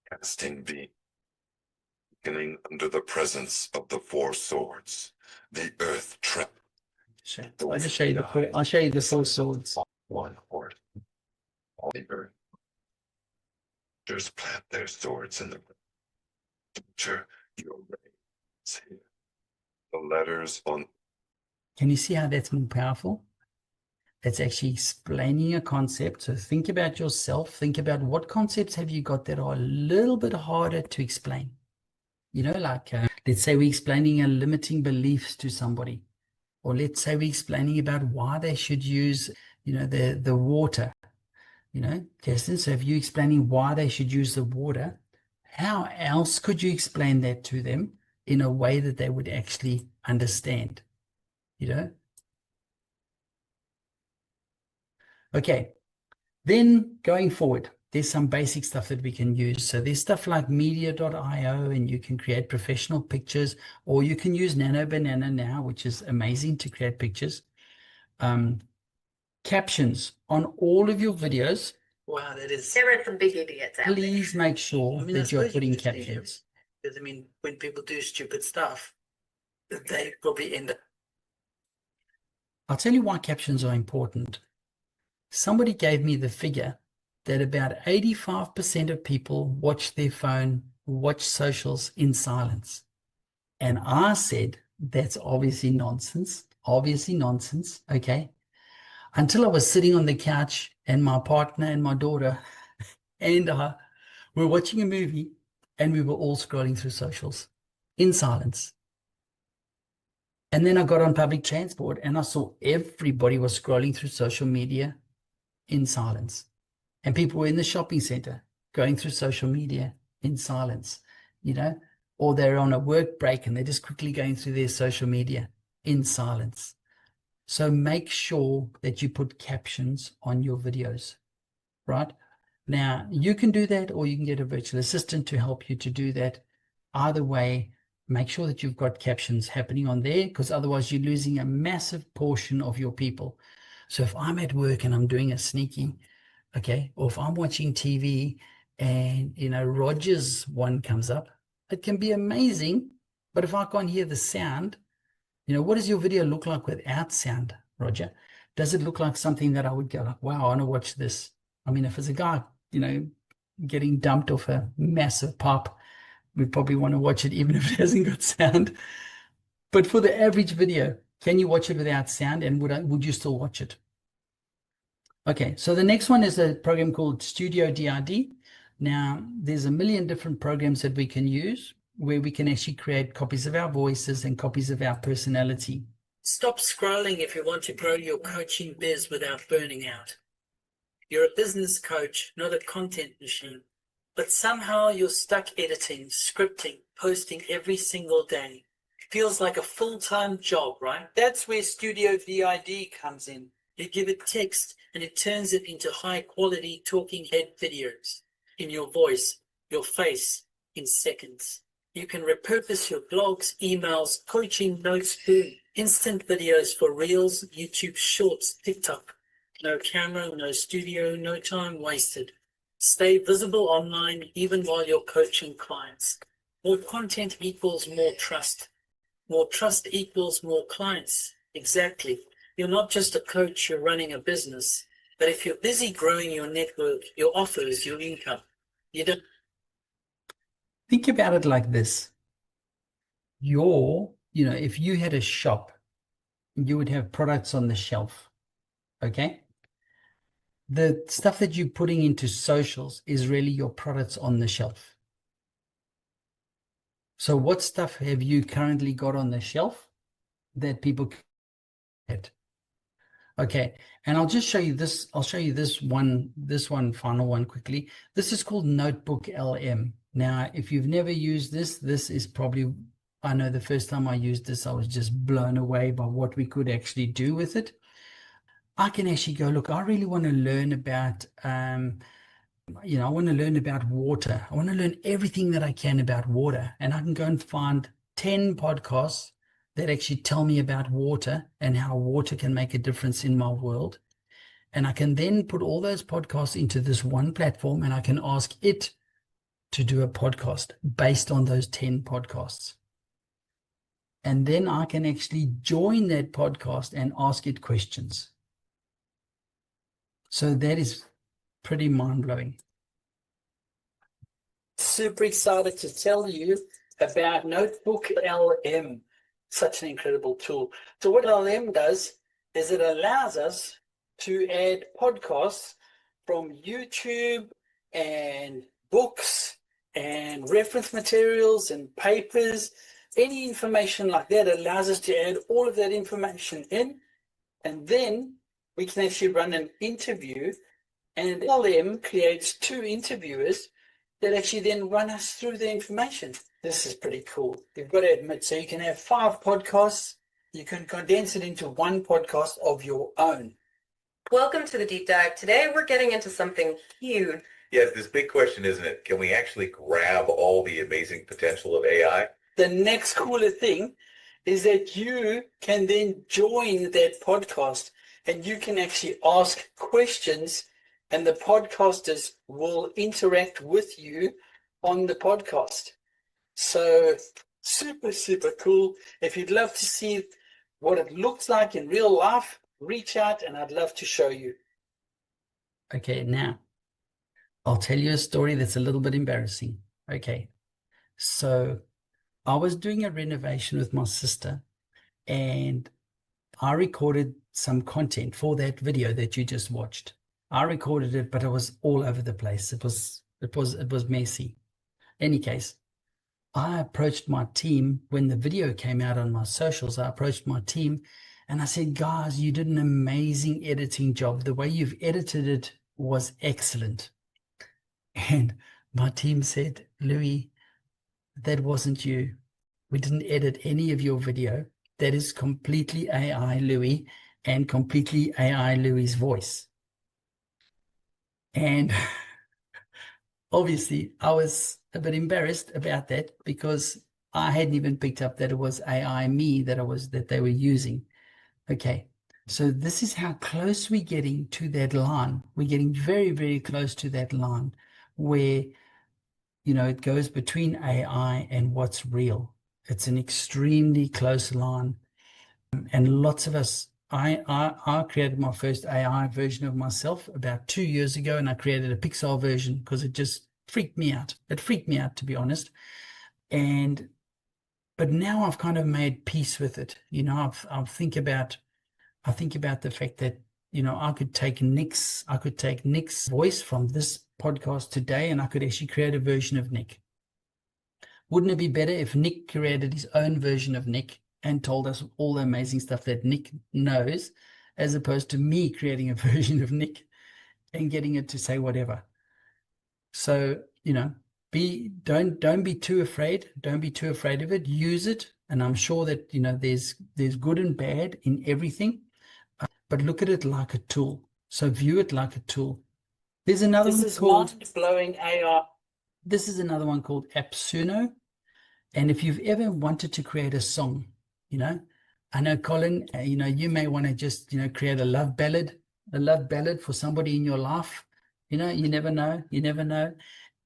Casting V. Beginning under the presence of the 4 swords. The earth trip. I'll just show you I'll show you the 4 swords. 1 horse. All the earth. Just plant their swords in the future. Your reigns here. The letters on. Can you see how that's more powerful? It's actually explaining a concept. So think about yourself. Think about what concepts have you got that are a little bit harder to explain. You know, like let's say we're explaining a limiting beliefs to somebody, or let's say we're explaining about why they should use, the water, Kirsten. So if you're explaining why they should use the water, how else could you explain that to them in a way that they would actually understand, Okay, then going forward, there's some basic stuff that we can use. So there's stuff like media.io, and you can create professional pictures, or you can use Nano Banana now, which is amazing to create pictures. Captions on all of your videos. Wow, that is. There are some big idiots out there. Please make sure I that you're suppose you putting just need captions. Because when people do stupid stuff, they probably end up. I'll tell you why captions are important. Somebody gave me the figure that about 85% of people watch their phone, watch socials in silence. And I said, that's obviously nonsense. Okay. Until I was sitting on the couch and my partner and my daughter and I were watching a movie, and we were all scrolling through socials in silence. And then I got on public transport and I saw everybody was scrolling through social media in silence. And people were in the shopping center going through social media in silence, or they're on a work break and they're just quickly going through their social media in silence. So make sure that you put captions on your videos, right? Now, you can do that, or you can get a virtual assistant to help you to do that. Either way, make sure that you've got captions happening on there, because otherwise you're losing a massive portion of your people. So if I'm at work and I'm doing a sneaky, okay, or if I'm watching TV and, Roger's one comes up, it can be amazing. But if I can't hear the sound, what does your video look like without sound, Roger? Does it look like something that I would go like, wow, I want to watch this? I mean, if it's a guy, getting dumped off a massive pop, we probably want to watch it even if it hasn't got sound. But for the average video, can you watch it without sound, and would you still watch it? Okay, so the next one is a program called Studio DID. Now, there's a million different programs that we can use where we can actually create copies of our voices and copies of our personality. Stop scrolling if you want to grow your coaching biz without burning out. You're a business coach, not a content machine. But somehow you're stuck editing, scripting, posting every single day. Feels like a full-time job, right? That's where Studio VID comes in. You give it text and it turns it into high-quality talking head videos in your voice, your face, in seconds. You can repurpose your blogs, emails, coaching notes, boom. Instant videos for Reels, YouTube Shorts, TikTok. No camera, no studio, no time wasted. Stay visible online even while you're coaching clients. More content equals more trust. More trust equals more clients. Exactly. You're not just a coach, you're running a business. But if you're busy growing your network, your offers, your income, you don't. Think about it like this. If you had a shop, you would have products on the shelf, okay? The stuff that you're putting into socials is really your products on the shelf. So what stuff have you currently got on the shelf that people can get? Okay, and I'll just show you this. I'll show you this one final one quickly. This is called Notebook LM. Now, if you've never used this is probably, I know the first time I used this, I was just blown away by what we could actually do with it. I can actually go, look, I really want to learn about, I want to learn about water. I want to learn everything that I can about water. And I can go and find 10 podcasts that actually tell me about water and how water can make a difference in my world. And I can then put all those podcasts into this one platform, and I can ask it to do a podcast based on those 10 podcasts. And then I can actually join that podcast and ask it questions. So that is pretty mind-blowing. Super excited to tell you about Notebook LM. Such an incredible tool. So what LM does is it allows us to add podcasts from YouTube and books and reference materials and papers, any information like that. Allows us to add all of that information in, and then we can actually run an interview, and LM creates 2 interviewers that actually then run us through the information. This is pretty cool. You've got to admit, so you can have 5 podcasts, you can condense it into 1 podcast of your own. Welcome to the deep dive. Today we're getting into something huge. Yes, this big question, isn't it? Can we actually grab all the amazing potential of AI? The next cooler thing is that you can then join that podcast and you can actually ask questions, and the podcasters will interact with you on the podcast. So super, super cool. If you'd love to see what it looks like in real life, reach out and I'd love to show you. Okay, now I'll tell you a story that's a little bit embarrassing. Okay, so I was doing a renovation with my sister and I recorded some content for that video that you just watched. I recorded it, but it was all over the place. It was messy. Any case, I approached my team when the video came out on my socials. I approached my team and I said, guys, you did an amazing editing job. The way you've edited it was excellent. And my team said, Louis, that wasn't you. We didn't edit any of your video. That is completely AI Louis and completely AI Louis's voice. And obviously I was a bit embarrassed about that because I hadn't even picked up that it was AI me that they were using. Okay, so this is how close we're getting to that line. We're getting very, very close to that line where, you know, it goes between AI and what's real. It's an extremely close line. And lots of us, I created my first AI version of myself about 2 years ago, and I created a Pixar version because it just freaked me out. It freaked me out, to be honest. But now I've kind of made peace with it. You know, I think about the fact that, you know, I could take Nick's voice from this podcast today, and I could actually create a version of Nick. Wouldn't it be better if Nick created his own version of Nick and told us all the amazing stuff that Nick knows, as opposed to me creating a version of Nick and getting it to say whatever? So, you know, don't be too afraid. Don't be too afraid of it. Use it. And I'm sure that, you know, there's good and bad in everything, but look at it like a tool. So view it like a tool. There's another one called mind-blowing AI. This is another one called AppSuno. And if you've ever wanted to create a song, you know, I know, Colin, you know, you may want to just, you know, create a love ballad for somebody in your life. You know, you never know.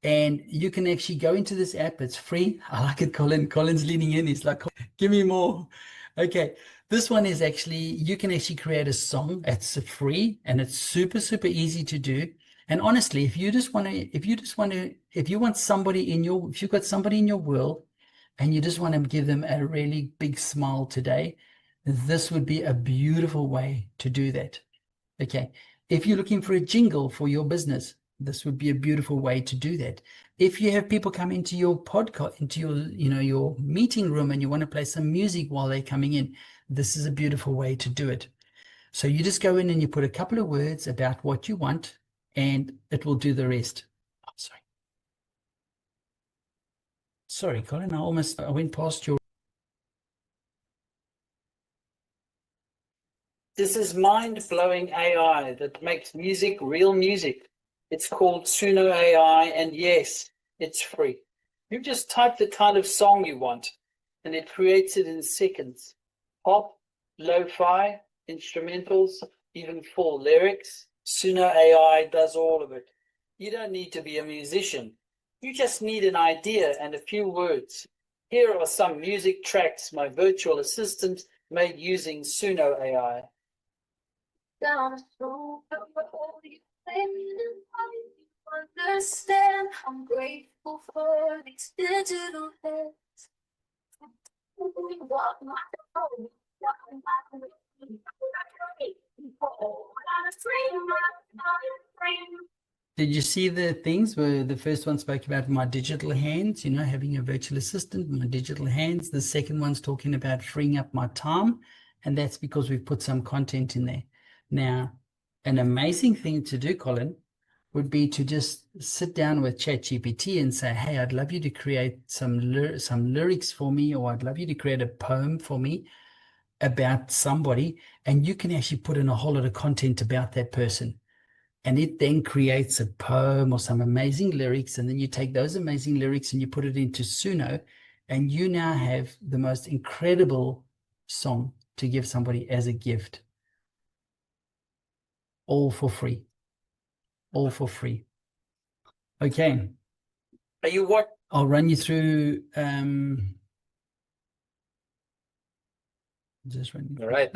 And you can actually go into this app. It's free. I like it, Colin. Colin's leaning in. He's like, give me more. Okay. This one is actually, you can actually create a song. It's free and it's super, super easy to do. And honestly, if you've got somebody in your world and you just want to give them a really big smile today, this would be a beautiful way to do that. Okay. If you're looking for a jingle for your business, this would be a beautiful way to do that. If you have people come into your podcast, into your, you know, your meeting room, and you want to play some music while they're coming in, this is a beautiful way to do it. So you just go in and you put a couple of words about what you want, and it will do the rest. Oh, sorry, Colin, I went past your. This is mind-blowing AI that makes music real music. It's called Suno AI, and yes, it's free. You just type the kind of song you want, and it creates it in seconds. Pop, lo-fi, instrumentals, even full lyrics. Suno AI does all of it. You don't need to be a musician. You just need an idea and a few words. Here are some music tracks my virtual assistant made using Suno AI. Understand, I'm grateful for these digital days. Did you see the things where the first one spoke about my digital hands, you know, having a virtual assistant, my digital hands. The second one's talking about freeing up my time. And that's because we've put some content in there. Now, an amazing thing to do, Colin, would be to just sit down with ChatGPT and say, hey, I'd love you to create some lyrics for me, or I'd love you to create a poem for me about somebody. And you can actually put in a whole lot of content about that person. And it then creates a poem or some amazing lyrics. And then you take those amazing lyrics and you put it into Suno, and you now have the most incredible song to give somebody as a gift. All for free. All for free. Okay. Are you what? I'll run you through just run you through. All right.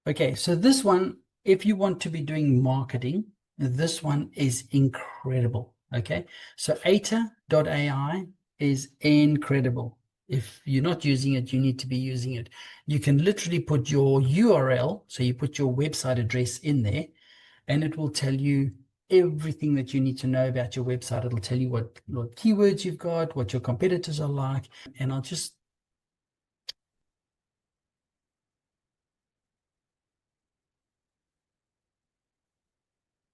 Okay, so this one, if you want to be doing marketing, this one is incredible. Okay, so at.ai is incredible. If you're not using it, you need to be using it. You can literally put your URL, so you put your website address in there, and it will tell you everything that you need to know about your website. It'll tell you what keywords you've got, what your competitors are like, and I'll just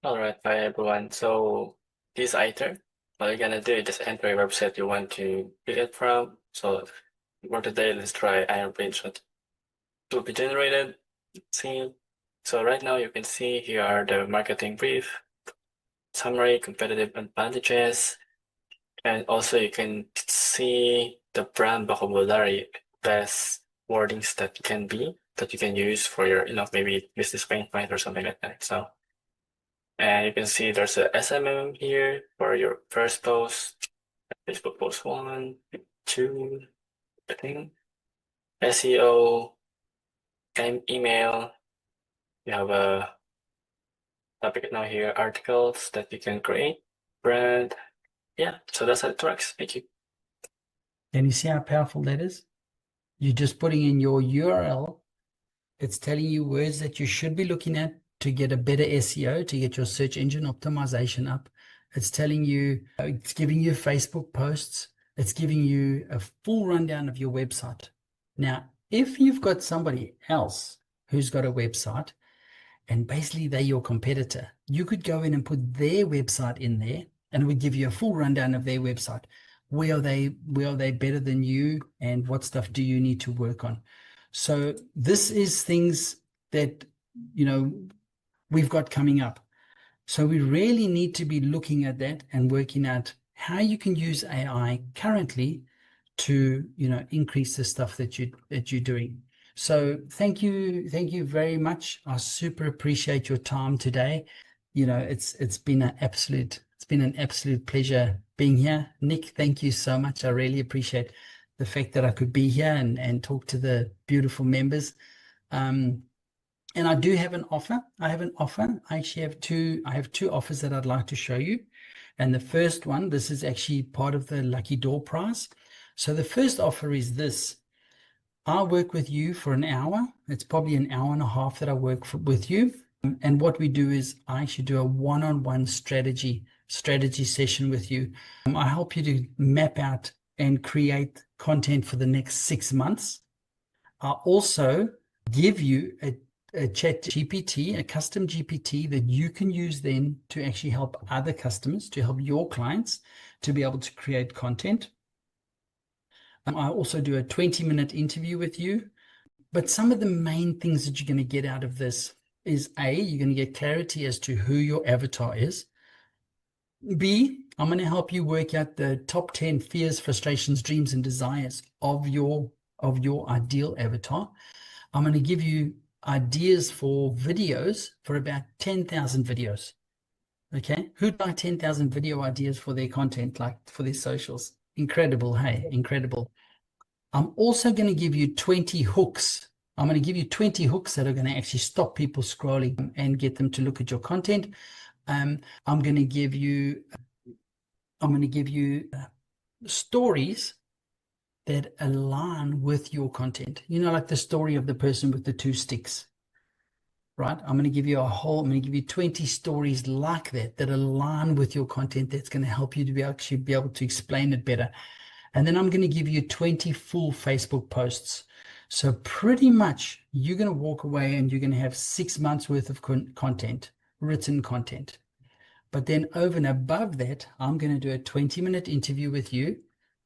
All right, hi everyone. So this item, what you're gonna do is just enter a website you want to get it from. So for today, let's try Iron Page. It will be generated. See. So right now you can see here are the marketing brief, summary, competitive advantages, and also you can see the brand vocabulary, best wordings that can use for your, maybe business pain point or something like that. So. And you can see there's a SMM here for your first post, Facebook post 1, 2, I think, SEO, and email. You have a topic now here, articles that you can create, brand. Yeah, so that's how it works. Thank you. Can you see how powerful that is? You're just putting in your URL. It's telling you words that you should be looking at to get a better SEO, to get your search engine optimization up. It's telling you, it's giving you Facebook posts. It's giving you a full rundown of your website. Now, if you've got somebody else who's got a website, and basically they're your competitor, you could go in and put their website in there, and it would give you a full rundown of their website. Where are they better than you, and what stuff do you need to work on? So this is things that, we've got coming up. So we really need to be looking at that and working out how you can use AI currently to, increase the stuff that you're doing. So thank you very much. I super appreciate your time today. It's been an absolute pleasure being here. Nick, thank you so much. I really appreciate the fact that I could be here and talk to the beautiful members. And I do have an offer. I actually have two offers that I'd like to show you. And the first one, this is actually part of the Lucky Door prize. So the first offer is this. I'll work with you for an hour. It's probably an hour and a half that I work with you. And what we do is I actually do a one-on-one strategy session with you. I help you to map out and create content for the next 6 months. I also give you a chat GPT, a custom GPT that you can use then to actually help other customers, to help your clients to be able to create content. I also do a 20-minute interview with you. But some of the main things that you're going to get out of this is A, you're going to get clarity as to who your avatar is. B, I'm going to help you work out the top 10 fears, frustrations, dreams, and desires of your ideal avatar. I'm going to give you ideas for videos for about 10,000 videos. Okay, who'd like 10,000 video ideas for their content, like for their socials? Incredible, hey, incredible. I'm also going to give you 20 hooks. I'm going to give you 20 hooks that are going to actually stop people scrolling and get them to look at your content. I'm going to give you stories that align with your content. Like the story of the person with the 2 sticks. right? I'm going to give you I'm going to give you 20 stories like that align with your content, that's going to help you to actually be able to explain it better. And then I'm going to give you 20 full Facebook posts. So pretty much you're going to walk away and you're going to have 6 months worth of content, written content. But then over and above that, I'm going to do a 20-minute interview with you,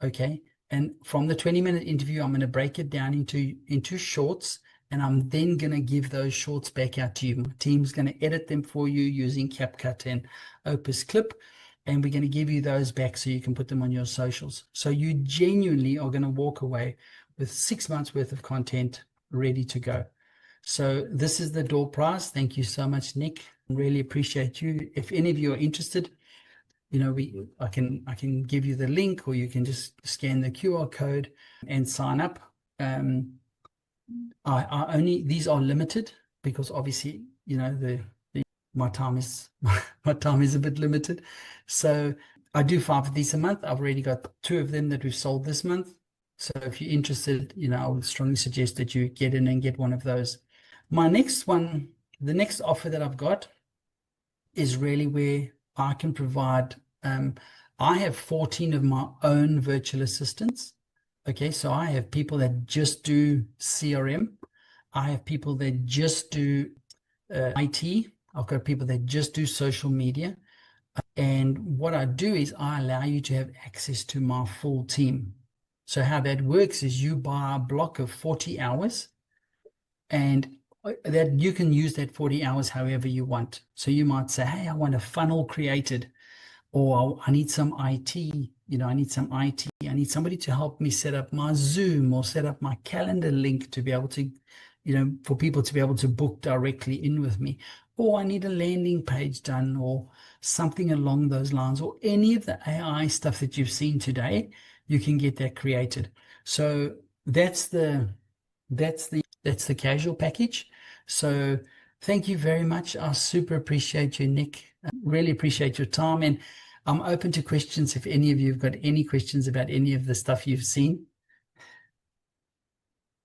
okay? And from the 20-minute interview, I'm going to break it down into shorts, and I'm then going to give those shorts back out to you. My team's going to edit them for you using CapCut and Opus Clip, and we're going to give you those back so you can put them on your socials. So you genuinely are going to walk away with 6 months worth of content ready to go. So this is the door prize. Thank you so much, Nick. Really appreciate you. If any of you are interested, I can give you the link, or you can just scan the QR code and sign up. These are limited because obviously, my time is a bit limited. So I do 5 of these a month. I've already got 2 of them that we've sold this month. So if you're interested, I would strongly suggest that you get in and get one of those. My next one, the next offer that I've got is really where I can provide, I have 14 of my own virtual assistants. Okay, so I have people that just do CRM. I have people that just do IT. I've got people that just do social media. And what I do is I allow you to have access to my full team. So how that works is you buy a block of 40 hours, and that you can use that 40 hours however you want. So you might say, hey, I want a funnel created, or I need some IT, I need some IT. I need somebody to help me set up my Zoom or set up my calendar link to be able to, for people to be able to book directly in with me. Or I need a landing page done, or something along those lines, or any of the AI stuff that you've seen today, you can get that created. So that's the casual package. So thank you very much. I super appreciate you, Nick. Really appreciate your time, and I'm open to questions if any of you have got any questions about any of the stuff you've seen.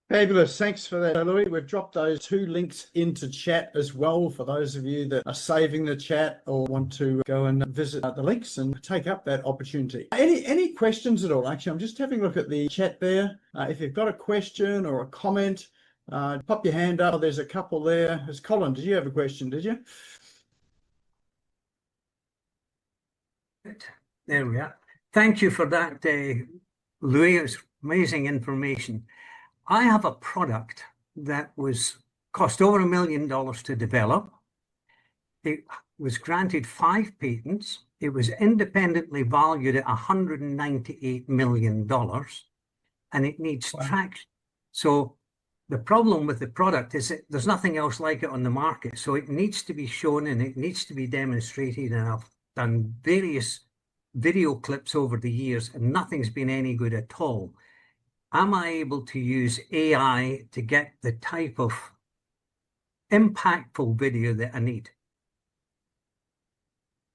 Fabulous. Thanks for that, Louis. We've dropped those 2 links into chat as well for those of you that are saving the chat or want to go and visit the links and take up that opportunity. Any questions at all? Actually, I'm just having a look at the chat there. If you've got a question or a comment, pop your hand up. There's a couple there. As Colin, did you have a question, did you? There we are. Thank you for that, Louis. It's amazing information. I have a product that cost over $1 million to develop. It was granted 5 patents. It was independently valued at $198 million, and it needs traction. So the problem with the product is that there's nothing else like it on the market. So it needs to be shown and it needs to be demonstrated. And I've done various video clips over the years, and nothing's been any good at all. Am I able to use AI to get the type of impactful video that I need?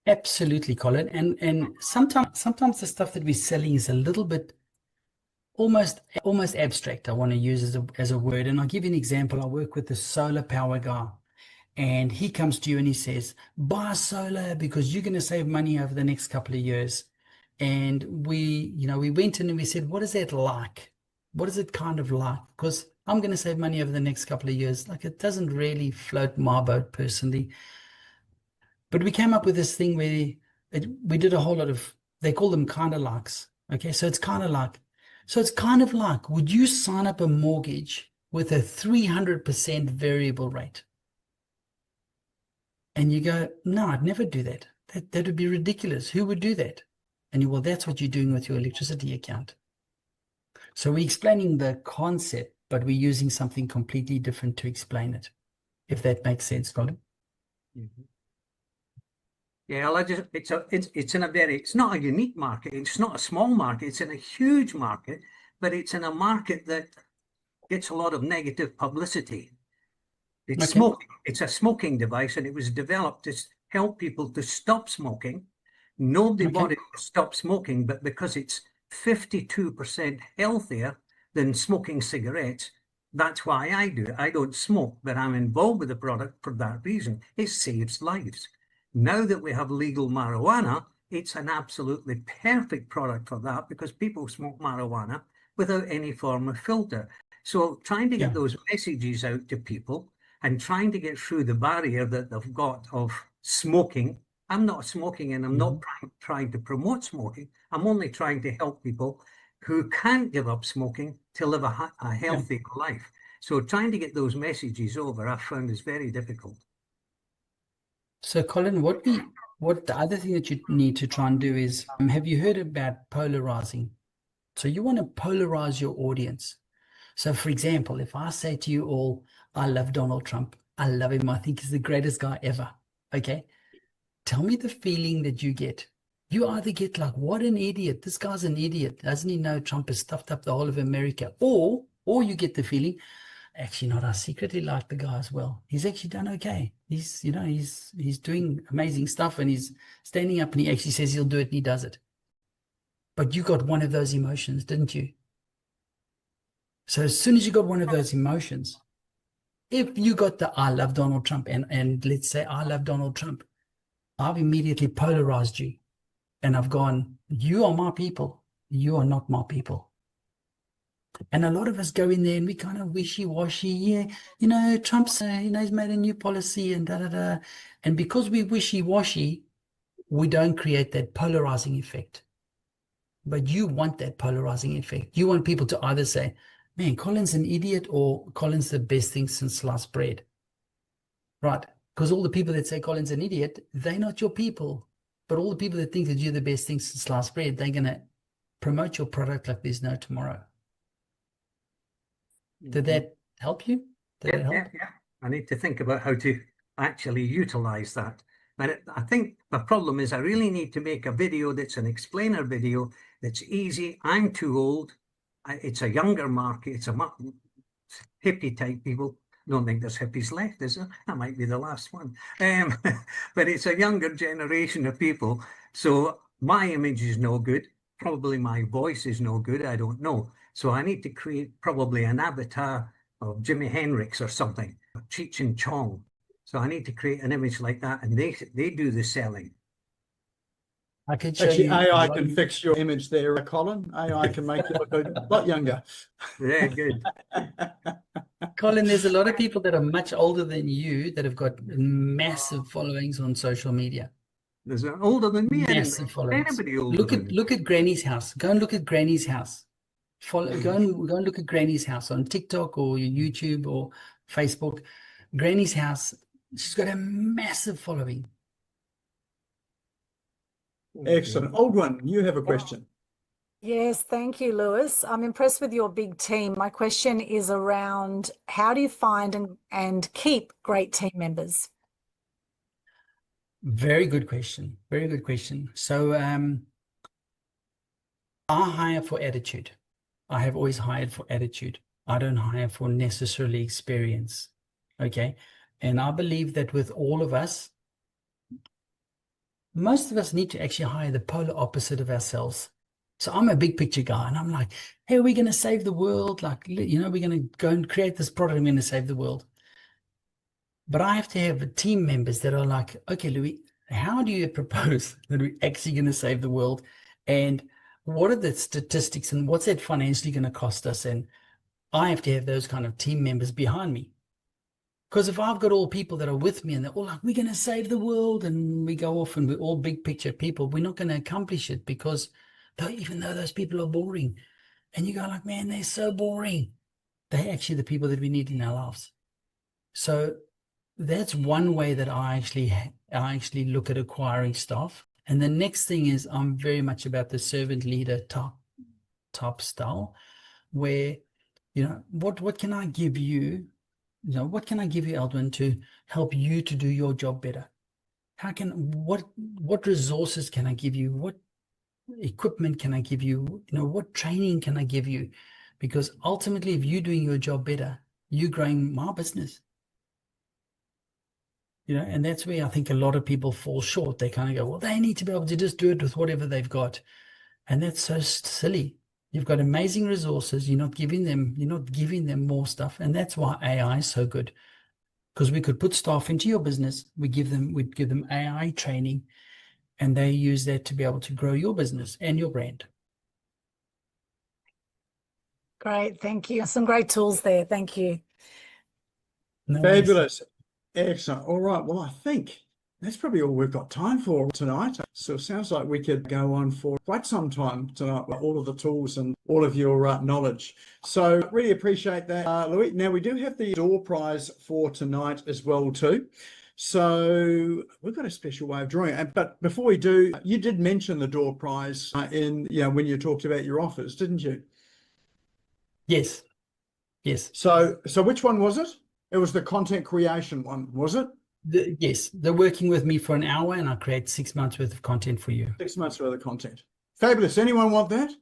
Absolutely, Colin. And sometimes the stuff that we're selling is a little bit almost abstract. I want to use as a word. And I'll give you an example. I work with the solar power guy, and he comes to you and he says, buy solar because you're going to save money over the next couple of years. And we went in and we said, what is that like? What is it kind of like? Because I'm going to save money over the next couple of years. Like, it doesn't really float my boat personally. But we came up with this thing where we did a whole lot of, they call them kind of likes. Okay, so it's kind of like, would you sign up a mortgage with a 300% variable rate? And you go, no, I'd never do that. That would be ridiculous. Who would do that? And well, that's what you're doing with your electricity account. So we're explaining the concept, but we're using something completely different to explain it, if that makes sense, Colin. Mm-hmm. Yeah, it's not a unique market. It's not a small market. It's in a huge market, but it's in a market that gets a lot of negative publicity. It's smoking. It's a smoking device, and it was developed to help people to stop smoking. Nobody wanted to stop smoking, but because it's 52% healthier than smoking cigarettes, That's why I do it. I don't smoke, but I'm involved with the product for that reason. It saves lives. Now that we have legal marijuana, it's an absolutely perfect product for that because people smoke marijuana without any form of filter. So trying to get those messages out to people and trying to get through the barrier that they've got of smoking. I'm not smoking and I'm not trying to promote smoking. I'm only trying to help people who can't give up smoking to live a healthy life. So trying to get those messages over, I found is very difficult. So Colin, what the other thing that you need to try and do is, have you heard about polarizing? So you want to polarize your audience. So for example, if I say to you all, I love Donald Trump, I love him, I think he's the greatest guy ever. Okay. Tell me the feeling that you get. You either get like, what an idiot. This guy's an idiot. Doesn't he know Trump has stuffed up the whole of America? Or you get the feeling, actually not, I secretly like the guy as well. He's actually done okay. He's, you know, he's doing amazing stuff and he's standing up and he actually says he'll do it and he does it. But you got one of those emotions, didn't you? So as soon as you got one of those emotions, if you got the I love Donald Trump and let's say I love Donald Trump, I've immediately polarized you. And I've gone, you are my people. You are not my people. And a lot of us go in there and we kind of wishy-washy. Yeah, you know, Trump's, you know, he's made a new policy and da-da-da. And because we wishy-washy, we don't create that polarizing effect. But you want that polarizing effect. You want people to either say, man, Colin's an idiot or Colin's the best thing since sliced bread. Right? Because all the people that say Colin's an idiot, they're not your people. But all the people that think that you're the best thing since sliced bread, they're going to promote your product like there's no tomorrow. Did that help you? Did that help? Yeah. I need to think about how to actually utilize that. And I think the problem is I really need to make a video that's an explainer video that's easy. I'm too old. It's a younger market. It's a hippie type people. Don't think there's hippies left, is there? That might be the last one. But it's a younger generation of people. So my image is no good. Probably my voice is no good. I don't know. So I need to create probably an avatar of Jimi Hendrix or something, or Cheech and Chong. So I need to create an image like that, and they do the selling. I could show Actually, you AI can fix your image there, Colin. AI can make you look a lot younger. Very good. Colin, there's a lot of people that are much older than you that have got massive followings on social media. There's older than me. Massive followings. Anybody older Look at Granny's house. Go and look at Granny's house. Go and look at Granny's house on TikTok or YouTube or Facebook. Granny's house, she's got a massive following. Excellent. Old one, you have a question. Yes, thank you, Lewis. I'm impressed with your big team. My question is around how do you find and keep great team members? Very good question. Very good question. So I hire for attitude. I have always hired for attitude. I don't hire for necessarily experience. Okay. And I believe that with all of us, most of us need to actually hire the polar opposite of ourselves. So I'm a big picture guy and I'm like, hey, we're going to save the world. Like, you know, we're going to go and create this product. I'm going to save the world. But I have to have team members that are like, okay, Louis, how do you propose that we're actually going to save the world? And what are the statistics and what's that financially going to cost us? And I have to have those kind of team members behind me. Because if I've got all people that are with me and they're all like, we're going to save the world and we go off and we're all big picture people, we're not going to accomplish it because even though those people are boring and you go like, man, they're so boring. They're actually the people that we need in our lives. So that's one way that I actually look at acquiring staff. And the next thing is I'm very much about the servant leader top style where, you know, what can I give you? You know, what can I give you, Eldwin, to help you to do your job better? What resources can I give you? What equipment can I give you? You know, what training can I give you? Because ultimately, if you're doing your job better, you're growing my business. You know, and that's where I think a lot of people fall short. They kind of go, well, they need to be able to just do it with whatever they've got. And that's so silly. You've got amazing resources. You're not giving them more stuff. And that's why AI is so good. Because we could put staff into your business. We'd give them AI training, and they use that to be able to grow your business and your brand. Great, thank you. Some great tools there. Thank you. No worries. Fabulous. Excellent. All right. Well, I think that's probably all we've got time for tonight. So it sounds like we could go on for quite some time tonight with all of the tools and all of your knowledge. So really appreciate that, Louis. Now, we do have the door prize for tonight as well, too. So we've got a special way of drawing it. But before we do, you did mention the door prize when you talked about your offers, didn't you? Yes. Yes. So which one was it? It was the content creation one, was it? Yes. They're working with me for an hour, and I create 6 months worth of content for you. 6 months worth of content. Fabulous. Anyone want that?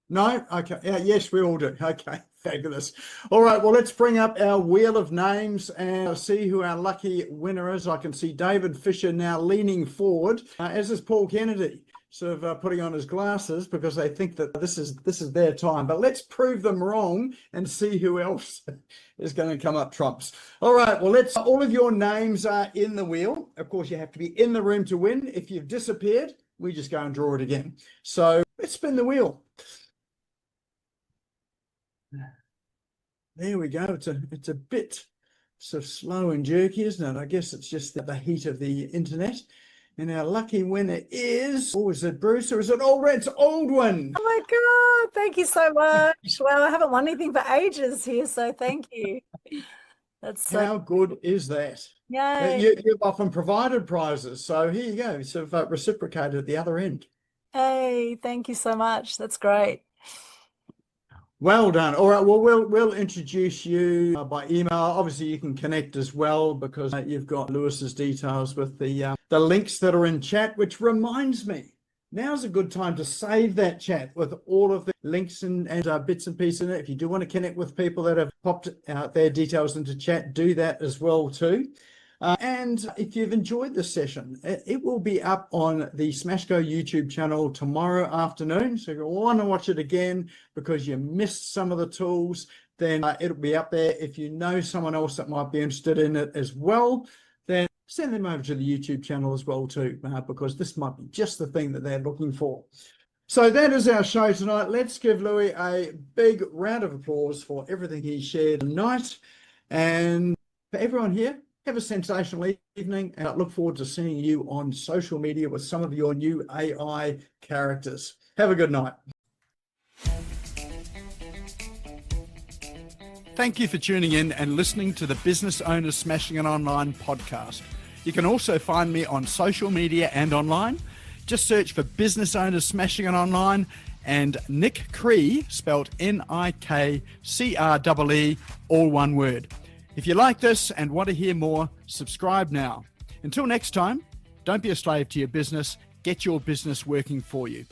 No? Okay. Yeah, yes, we all do. Okay. Fabulous. All right. Well, let's bring up our wheel of names and see who our lucky winner is. I can see David Fisher now leaning forward, as is Paul Kennedy, sort of putting on his glasses because they think that this is their time. But let's prove them wrong and see who else is going to come up trumps. All right. Well, all of your names are in the wheel. Of course, you have to be in the room to win. If you've disappeared, we just go and draw it again. So let's spin the wheel. There we go. It's a bit sort of slow and jerky, isn't it? I guess it's just the heat of the internet. And our lucky winner is, is it Bruce or is it Aldwin? It's Aldwin. Oh my God, thank you so much. Well, I haven't won anything for ages here, so thank you. That's so How good is that? Yay. You've often provided prizes, so here you go. Sort of reciprocated at the other end. Hey, thank you so much. That's great. Well done. All right. Well, we'll introduce you by email. Obviously, you can connect as well because you've got Lewis's details with the links that are in chat. Which reminds me, now's a good time to save that chat with all of the links and bits and pieces in it. If you do want to connect with people that have popped out their details into chat, do that as well too. And if you've enjoyed this session, it will be up on the Smashco YouTube channel tomorrow afternoon. So if you want to watch it again because you missed some of the tools, then it'll be up there. If you know someone else that might be interested in it as well, then send them over to the YouTube channel as well too, because this might be just the thing that they're looking for. So that is our show tonight. Let's give Louis a big round of applause for everything he shared tonight. And for everyone here, have a sensational evening, and I look forward to seeing you on social media with some of your new AI characters. Have a good night. Thank you for tuning in and listening to the Business Owners Smashing It Online podcast. You can also find me on social media and online. Just search for Business Owners Smashing It Online and Nick Cree, spelled Nikcree, all one word. If you like this and want to hear more, subscribe now. Until next time, don't be a slave to your business. Get your business working for you.